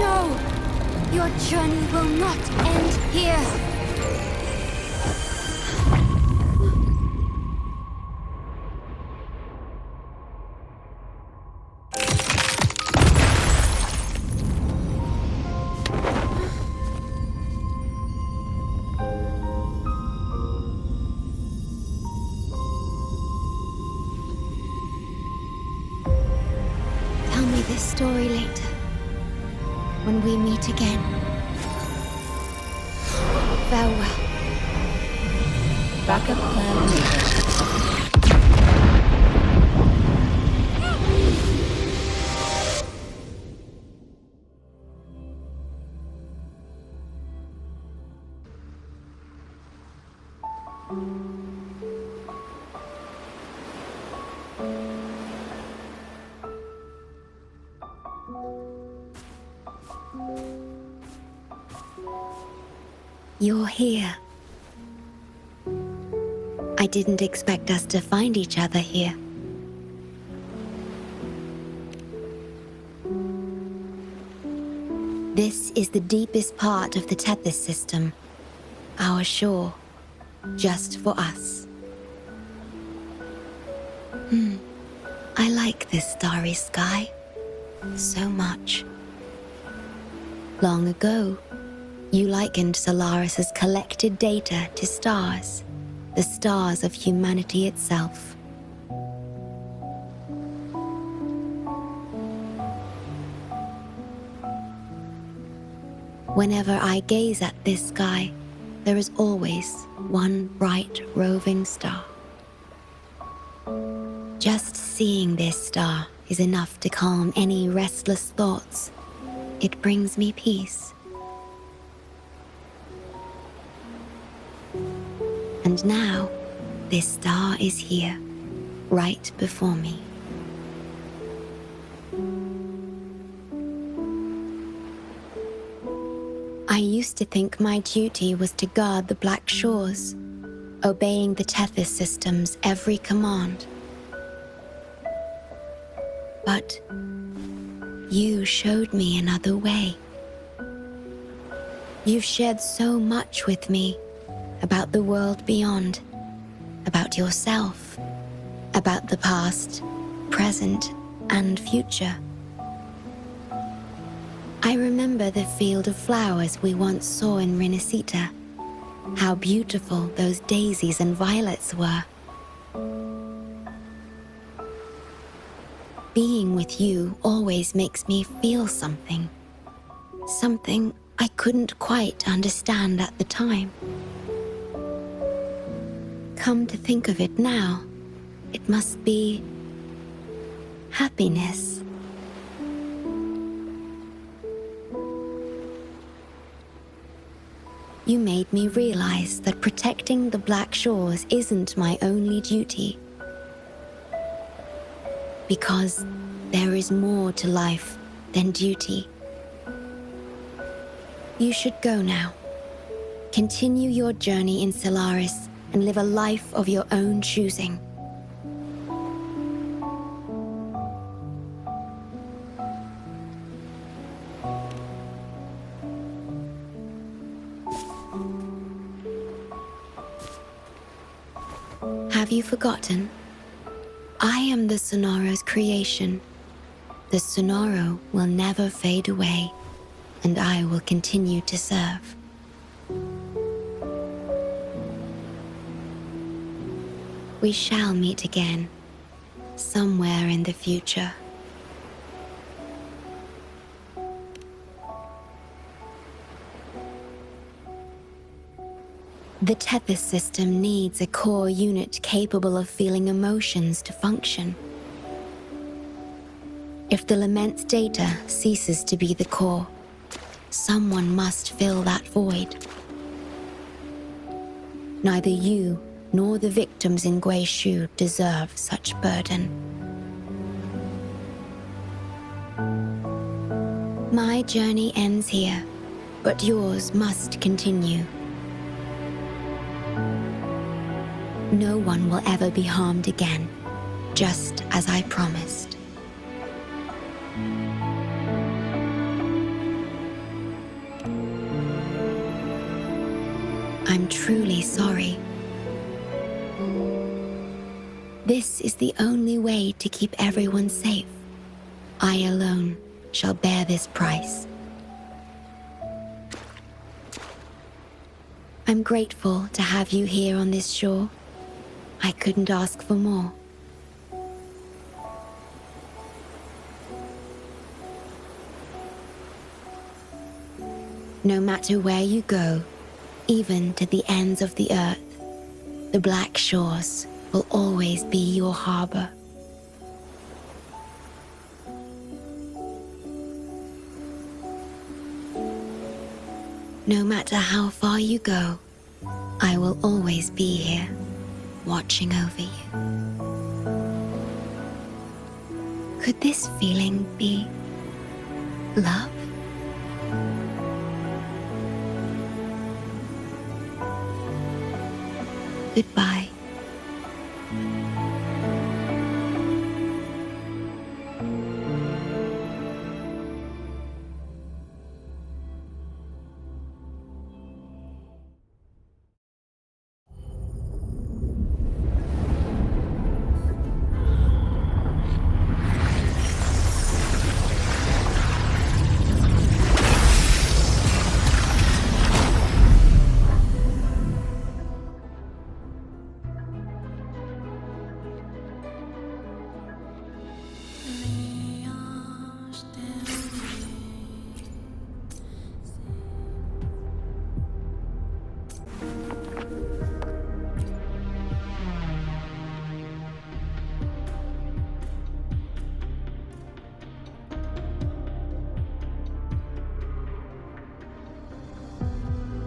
No. Your journey will not end here. Tell me this story later. When we meet again. Farewell. Backup plan enabled. You're here. I didn't expect us to find each other here. This is the deepest part of the Tethys system. Our shore. Just for us. I like this starry sky. So much. Long ago, you likened Solaris's collected data to stars, the stars of humanity itself. Whenever I gaze at this sky, there is always one bright roving star. Just seeing this star is enough to calm any restless thoughts. It brings me peace. And now, this star is here, right before me. I used to think my duty was to guard the Black Shores, obeying the Tethys system's every command. But you showed me another way. You've shared so much with me about the world beyond, about yourself, about the past, present, and future. I remember the field of flowers we once saw in Rinasita, how beautiful those daisies and violets were. Being with you always makes me feel something. Something I couldn't quite understand at the time. Come to think of it now, it must be happiness. you made me realize that protecting the Black Shores isn't my only duty. Because there is more to life than duty. You should go now. Continue your journey in Solaris and live a life of your own choosing. Have you forgotten? I am the Sonoro's creation. The Sonoro will never fade away, and I will continue to serve. We shall meet again, somewhere in the future. The Tethys system needs a core unit capable of feeling emotions to function. If the lament data ceases to be the core, someone must fill that void. Neither you nor the victims in Guishu deserve such burden. My journey ends here, but yours must continue. No one will ever be harmed again, just as I promised. I'm truly sorry. This is the only way to keep everyone safe. I alone shall bear this price. I'm grateful to have you here on this shore. I couldn't ask for more. No matter where you go, even to the ends of the earth, the Black Shores will always be your harbor. No matter how far you go, I will always be here, watching over you. Could this feeling be love? Goodbye.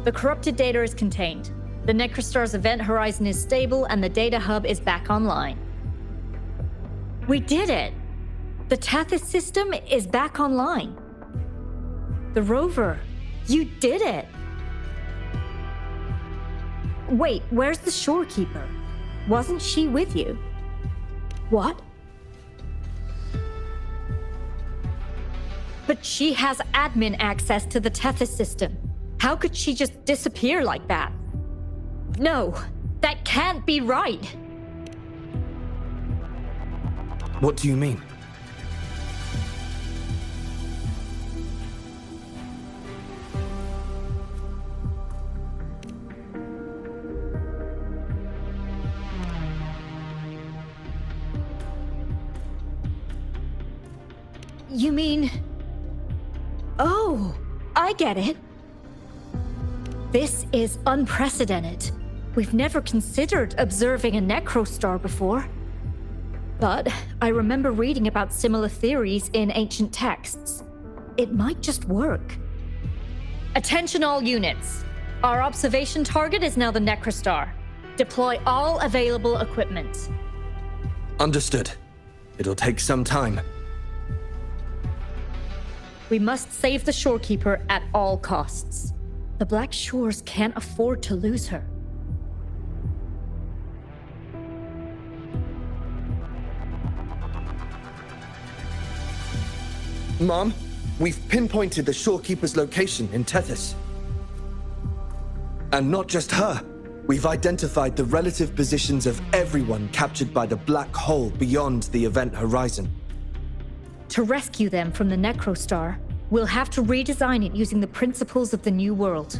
The corrupted data is contained. The Necrostar's event horizon is stable and the data hub is back online. We did it! The Tethys system is back online. The rover, you did it! Wait, where's the shorekeeper? Wasn't she with you? What? But she has admin access to the Tethys system. How could she just disappear like that? No, that can't be right. What do you mean? You mean... Oh, I get it. This is unprecedented. We've never considered observing a Necrostar before. But I remember reading about similar theories in ancient texts. It might just work. Attention all units. Our observation target is now the Necrostar. Deploy all available equipment. Understood. It'll take some time. We must save the Shorekeeper at all costs. The Black Shores can't afford to lose her. Mom, we've pinpointed the Shorekeeper's location in Tethys. And not just her. We've identified the relative positions of everyone captured by the black hole beyond the event horizon. To rescue them from the Necrostar, we'll have to redesign it using the principles of the New World.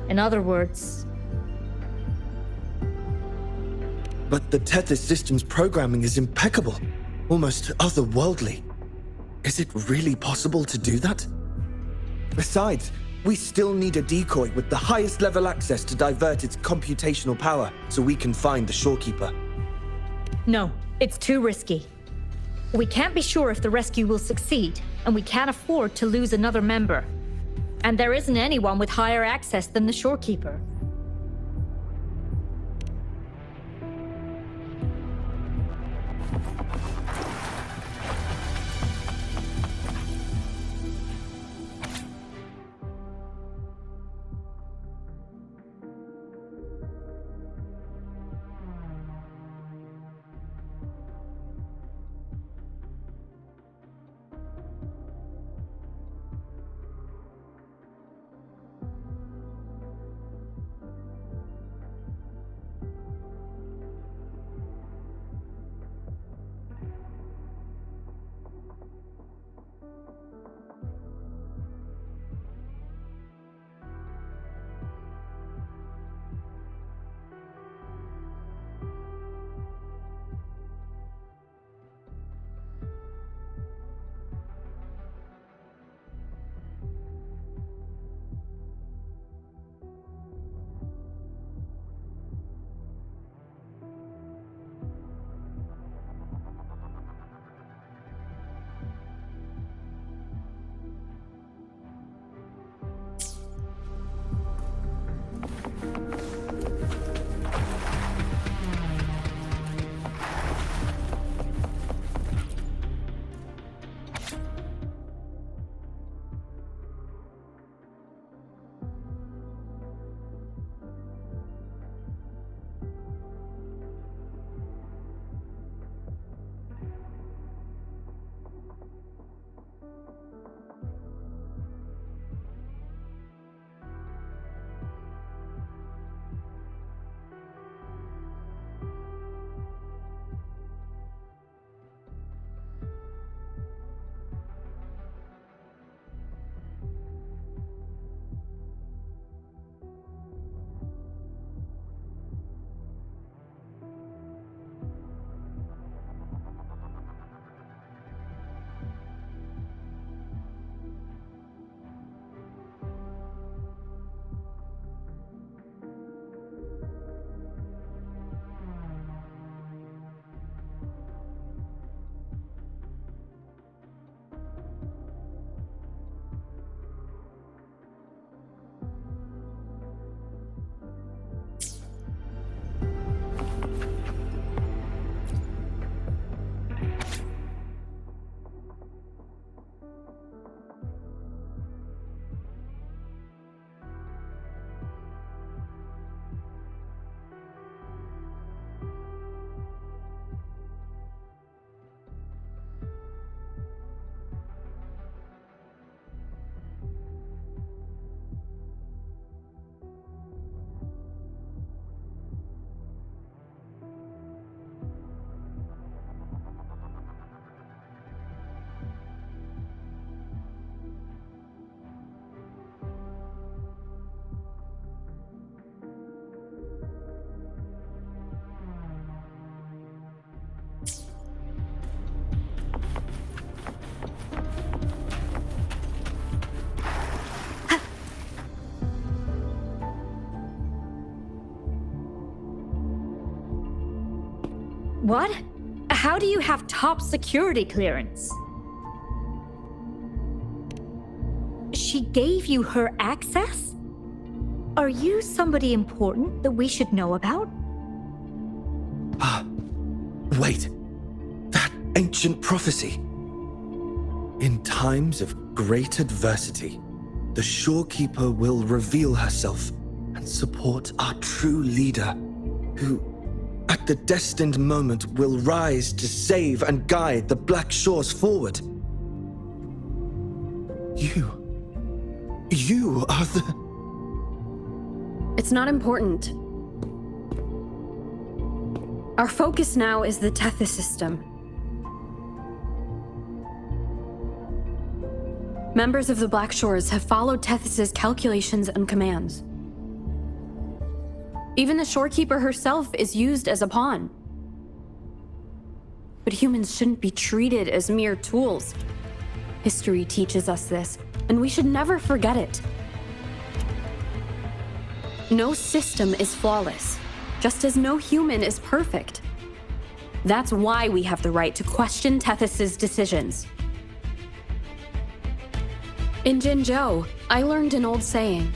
In other words... But the Tethys system's programming is impeccable, almost otherworldly. Is it really possible to do that? Besides, we still need a decoy with the highest level access to divert its computational power so we can find the Shorekeeper. No, it's too risky. We can't be sure if the rescue will succeed, and we can't afford to lose another member. And there isn't anyone with higher access than the Shorekeeper. What? How do you have top security clearance? She gave you her access? Are you somebody important that we should know about? Wait. That ancient prophecy. In times of great adversity, the shorekeeper will reveal herself and support our true leader, who, at the destined moment, will rise to save and guide the Black Shores forward. You are the... It's not important. Our focus now is the Tethys system. Members of the Black Shores have followed Tethys' calculations and commands. Even the shorekeeper herself is used as a pawn. But humans shouldn't be treated as mere tools. History teaches us this, and we should never forget it. No system is flawless, just as no human is perfect. That's why we have the right to question Tethys' decisions. In Jinzhou, I learned an old saying: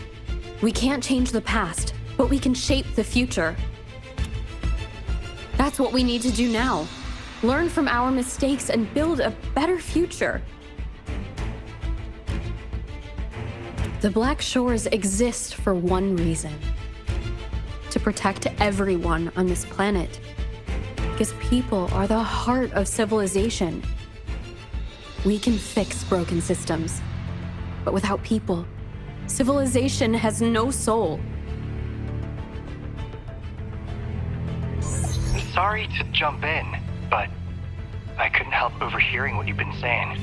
we can't change the past, but we can shape the future. That's what we need to do now. Learn from our mistakes and build a better future. The Black Shores exist for one reason: to protect everyone on this planet. Because people are the heart of civilization. We can fix broken systems, but without people, civilization has no soul. I'm sorry to jump in, but I couldn't help overhearing what you've been saying.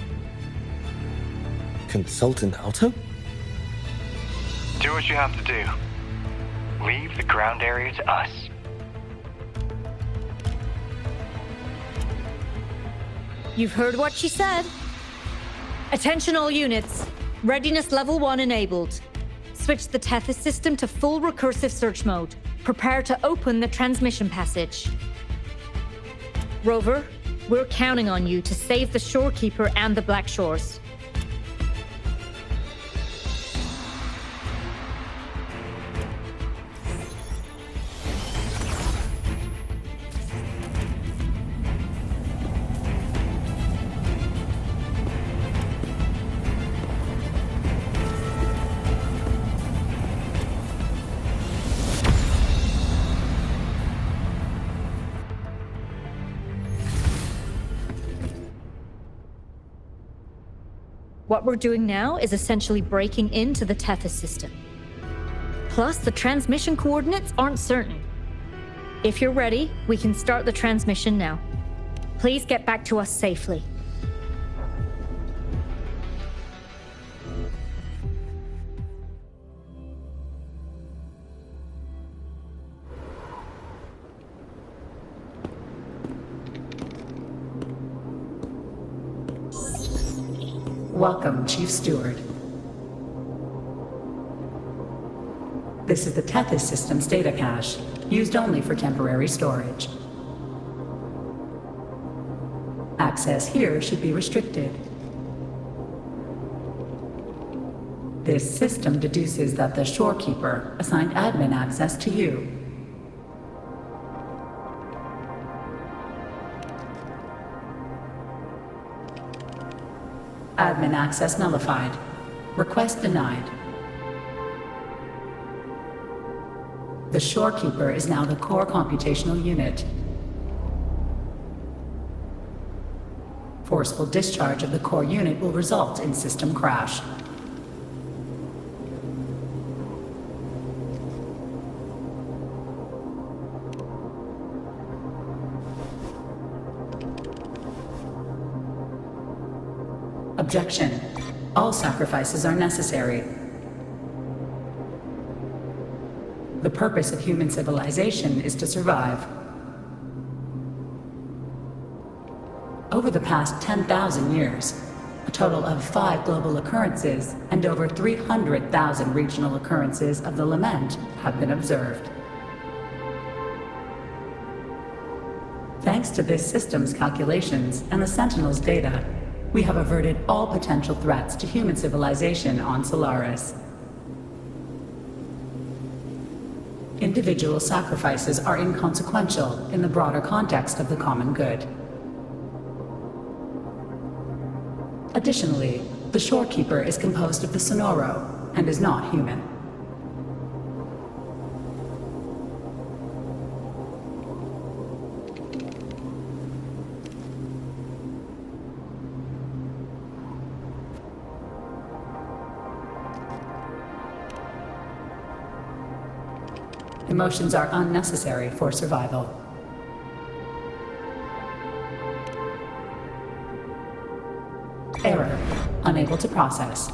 Consultant Ato? Do what you have to do. Leave the ground area to us. You've heard what she said. Attention all units. Readiness level 1 enabled. Switch the Tethys system to full recursive search mode. Prepare to open the transmission passage. Rover, we're counting on you to save the shorekeeper and the Black Shores. What we're doing now is essentially breaking into the Tethys system. Plus, the transmission coordinates aren't certain. If you're ready, we can start the transmission now. Please get back to us safely. Welcome, Chief Steward. This is the Tethys system's data cache, used only for temporary storage. Access here should be restricted. This system deduces that the shorekeeper assigned admin access to you. Admin access nullified. Request denied. The shorekeeper is now the core computational unit. Forceful discharge of the core unit will result in system crash. Objection. All sacrifices are necessary. The purpose of human civilization is to survive. Over the past 10,000 years, a total of 5 global occurrences and over 300,000 regional occurrences of the lament have been observed. Thanks to this system's calculations and the Sentinel's data, we have averted all potential threats to human civilization on Solaris. Individual sacrifices are inconsequential in the broader context of the common good. Additionally, the shorekeeper is composed of the Sonoro and is not human. Emotions are unnecessary for survival. Error. Unable to process.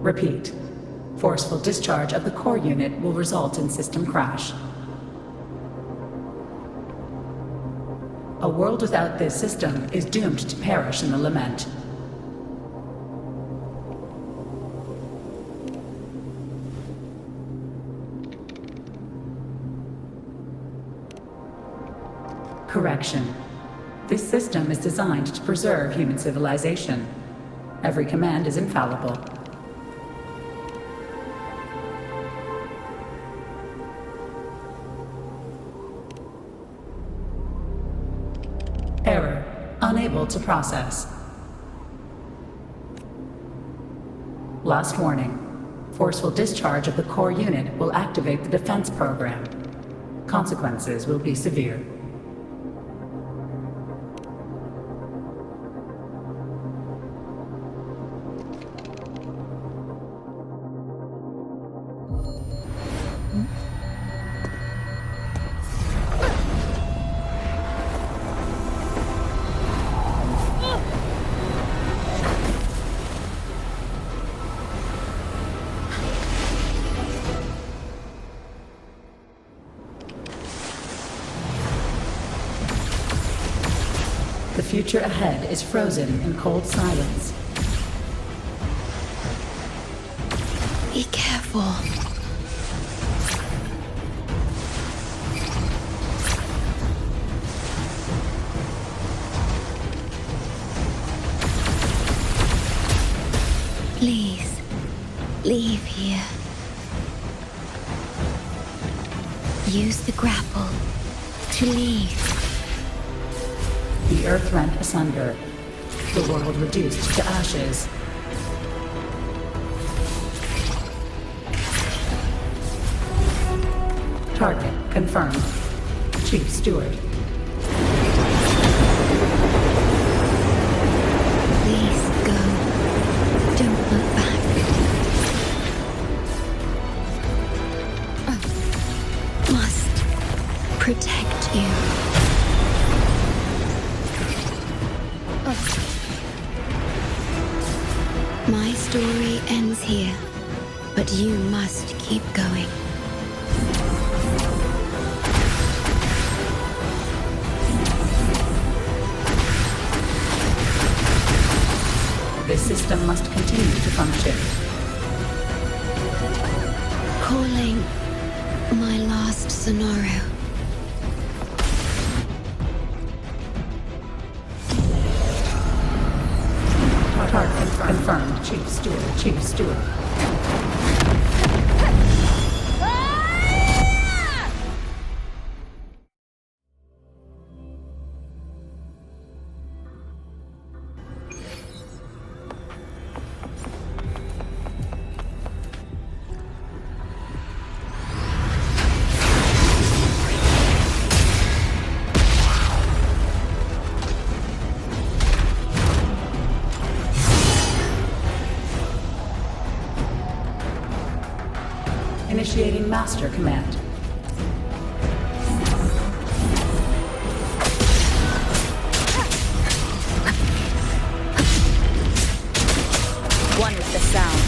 Repeat. Forceful discharge of the core unit will result in system crash. A world without this system is doomed to perish in the lament. Correction. This system is designed to preserve human civilization. Every command is infallible. Error. Unable to process. Last warning. Forceful discharge of the core unit will activate the defense program. Consequences will be severe. The future ahead is frozen in cold silence. Be careful. Please, leave here. Use the grapple to leave. The earth rent asunder. The world reduced to ashes. Target confirmed. Chief Steward. Please go. Don't look back. Must protect you. My story ends here, but you must keep going. This system must continue to function. Calling my last Sonoro. Target confirmed. Chief Steward. Chief Steward. Initiating master command. One with the sound.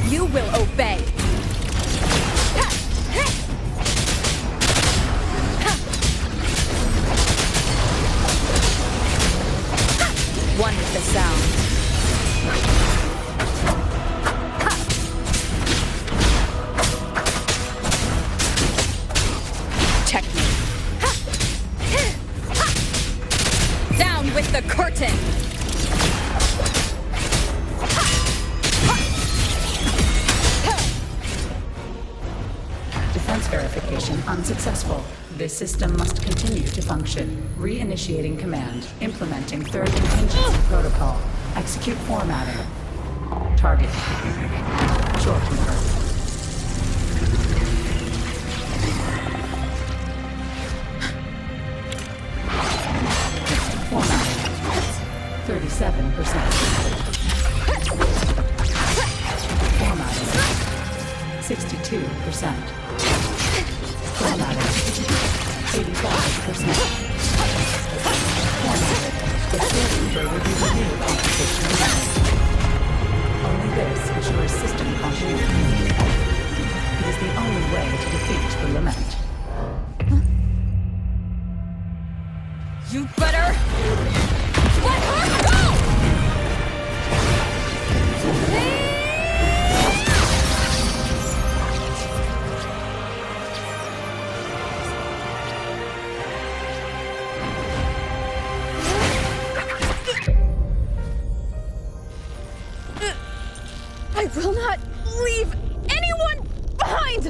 You will obey. everything! Defense verification unsuccessful. This system must continue to function. Reinitiating command. Implementing third contingency protocol. Execute formatting. Target. Shorekeeper. Formatting. 37%. Formatting. 62%. Formatting. 85%. Formatting. The Shorekeeper will be renewed on position events. Only this ensures system continuity. It is the only way to defeat the Lament. You better let her go! I will not leave anyone behind!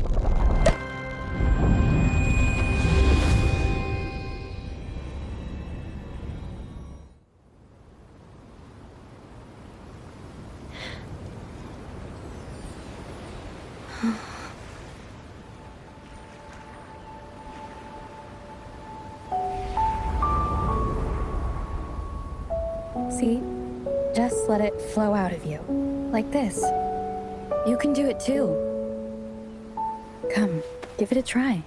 See? Just let it flow out of you. Like this. You can do it too. Come, give it a try.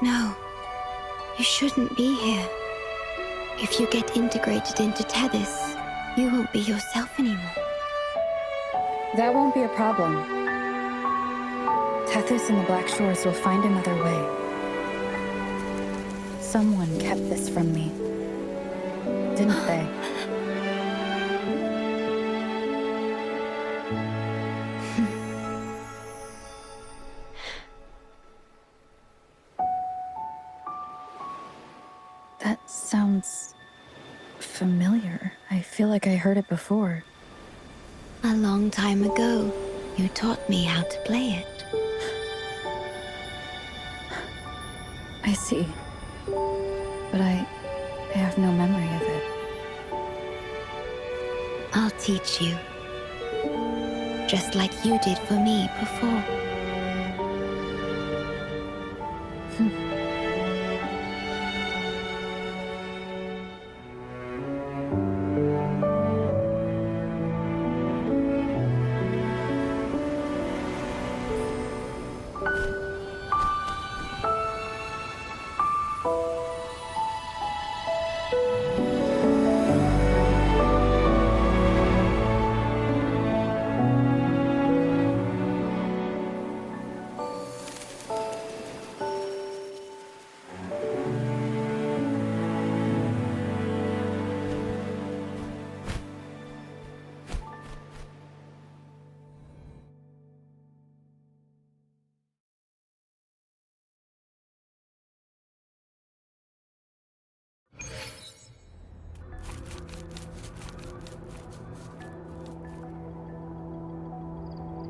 No, you shouldn't be here. If you get integrated into Tethys, you won't be yourself anymore. That won't be a problem. Tethys and the Black Shores will find another way. Someone kept this from me, didn't they? That sounds familiar. I feel like I heard it before. A long time ago, you taught me how to play it. I see. But I have no memory of it. I'll teach you. Just like you did for me before.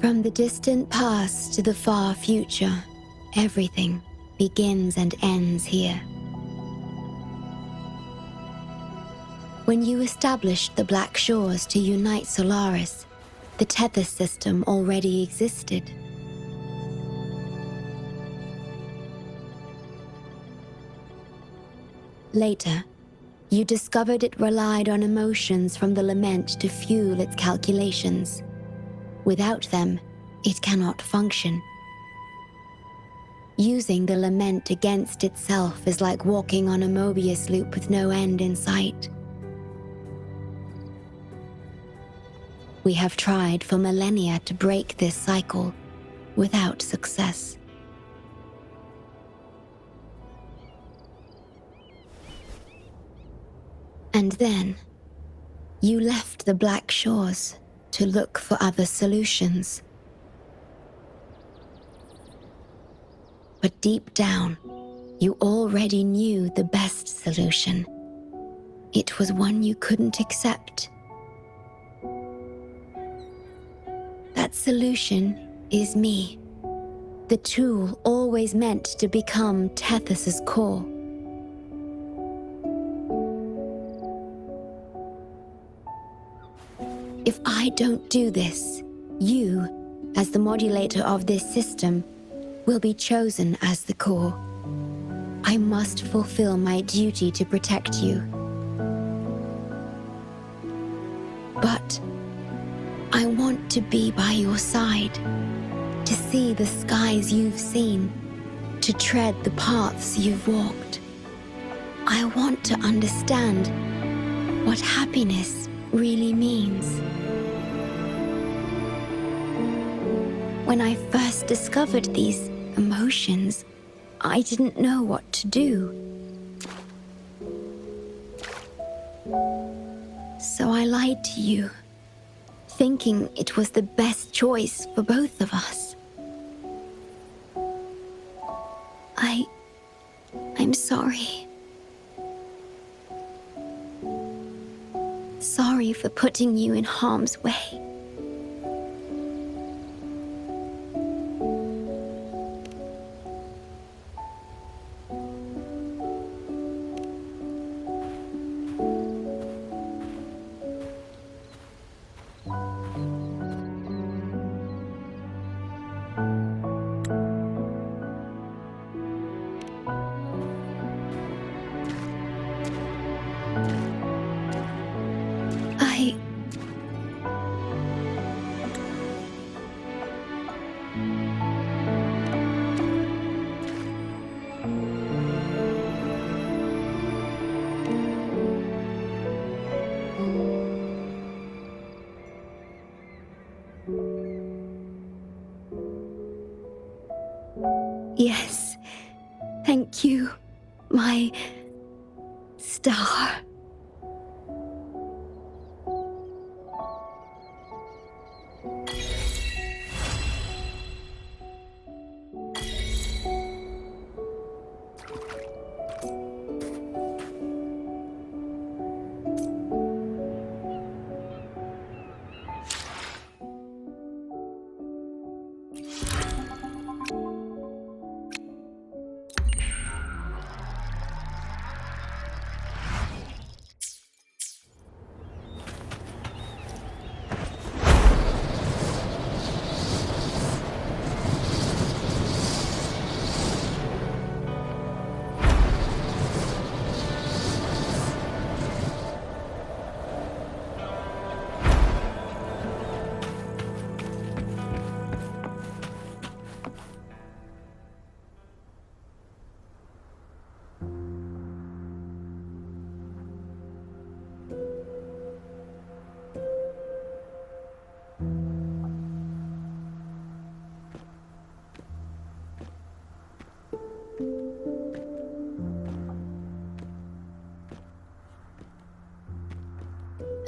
From the distant past to the far future, everything begins and ends here. When you established the Black Shores to unite Solaris, the Tethys system already existed. Later, you discovered it relied on emotions from the Lament to fuel its calculations. Without them, it cannot function. Using the Lament against itself is like walking on a Mobius loop with no end in sight. We have tried for millennia to break this cycle, without success. And then, you left the Black Shores to look for other solutions. But deep down, you already knew the best solution. It was one you couldn't accept. That solution is me, the tool always meant to become Tethys's core. If I don't do this, you, as the modulator of this system, will be chosen as the core. I must fulfill my duty to protect you. But I want to be by your side, to see the skies you've seen, to tread the paths you've walked. I want to understand what happiness really means. When I first discovered these emotions, I didn't know what to do. So I lied to you, thinking it was the best choice for both of us. I'm sorry. Sorry for putting you in harm's way. Yes, thank you, my star.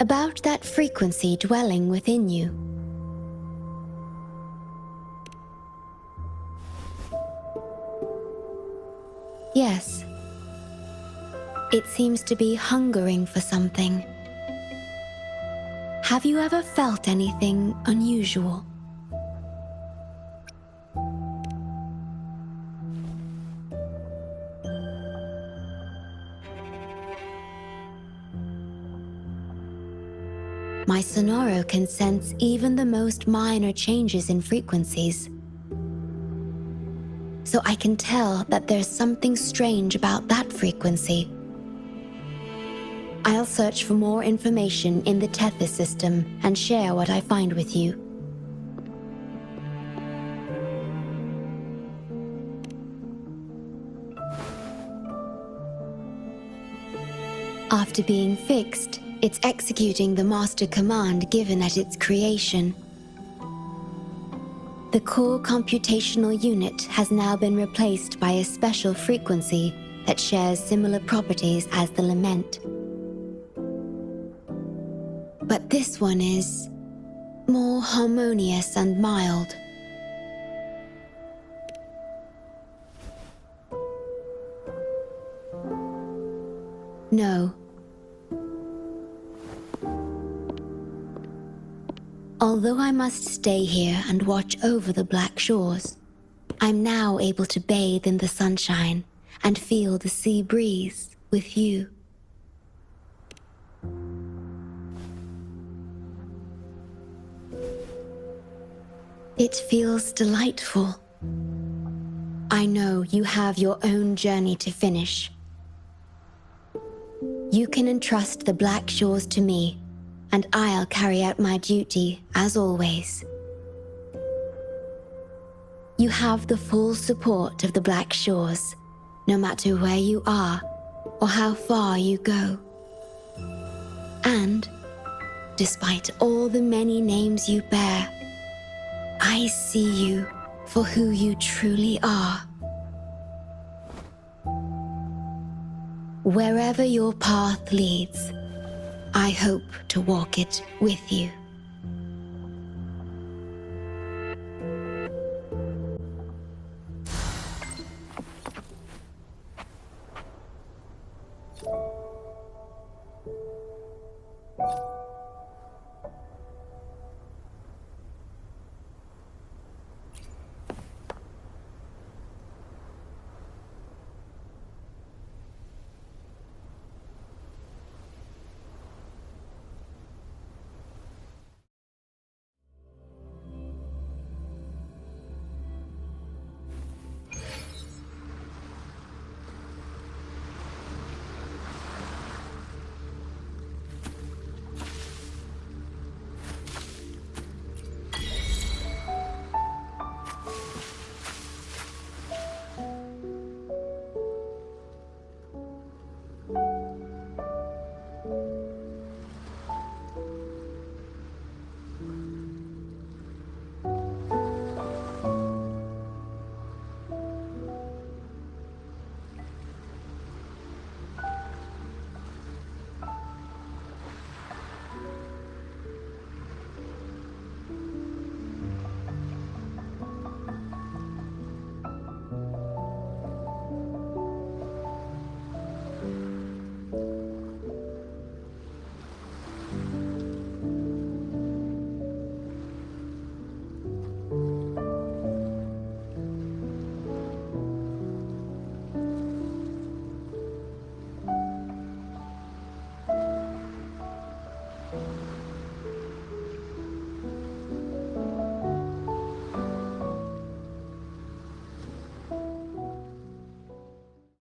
About that frequency dwelling within you. Yes. It seems to be hungering for something. Have you ever felt anything unusual? My Sonoro can sense even the most minor changes in frequencies. So I can tell that there's something strange about that frequency. I'll search for more information in the Tethys system and share what I find with you. After being fixed, It's executing the master command given at its creation. The core computational unit has now been replaced by a special frequency that shares similar properties as the lament. But this one is more harmonious and mild. No. Although I must stay here and watch over the Black Shores, I'm now able to bathe in the sunshine and feel the sea breeze with you. It feels delightful. I know you have your own journey to finish. You can entrust the Black Shores to me, and I'll carry out my duty, as always. You have the full support of the Black Shores, no matter where you are or how far you go. And, despite all the many names you bear, I see you for who you truly are. Wherever your path leads, I hope to walk it with you.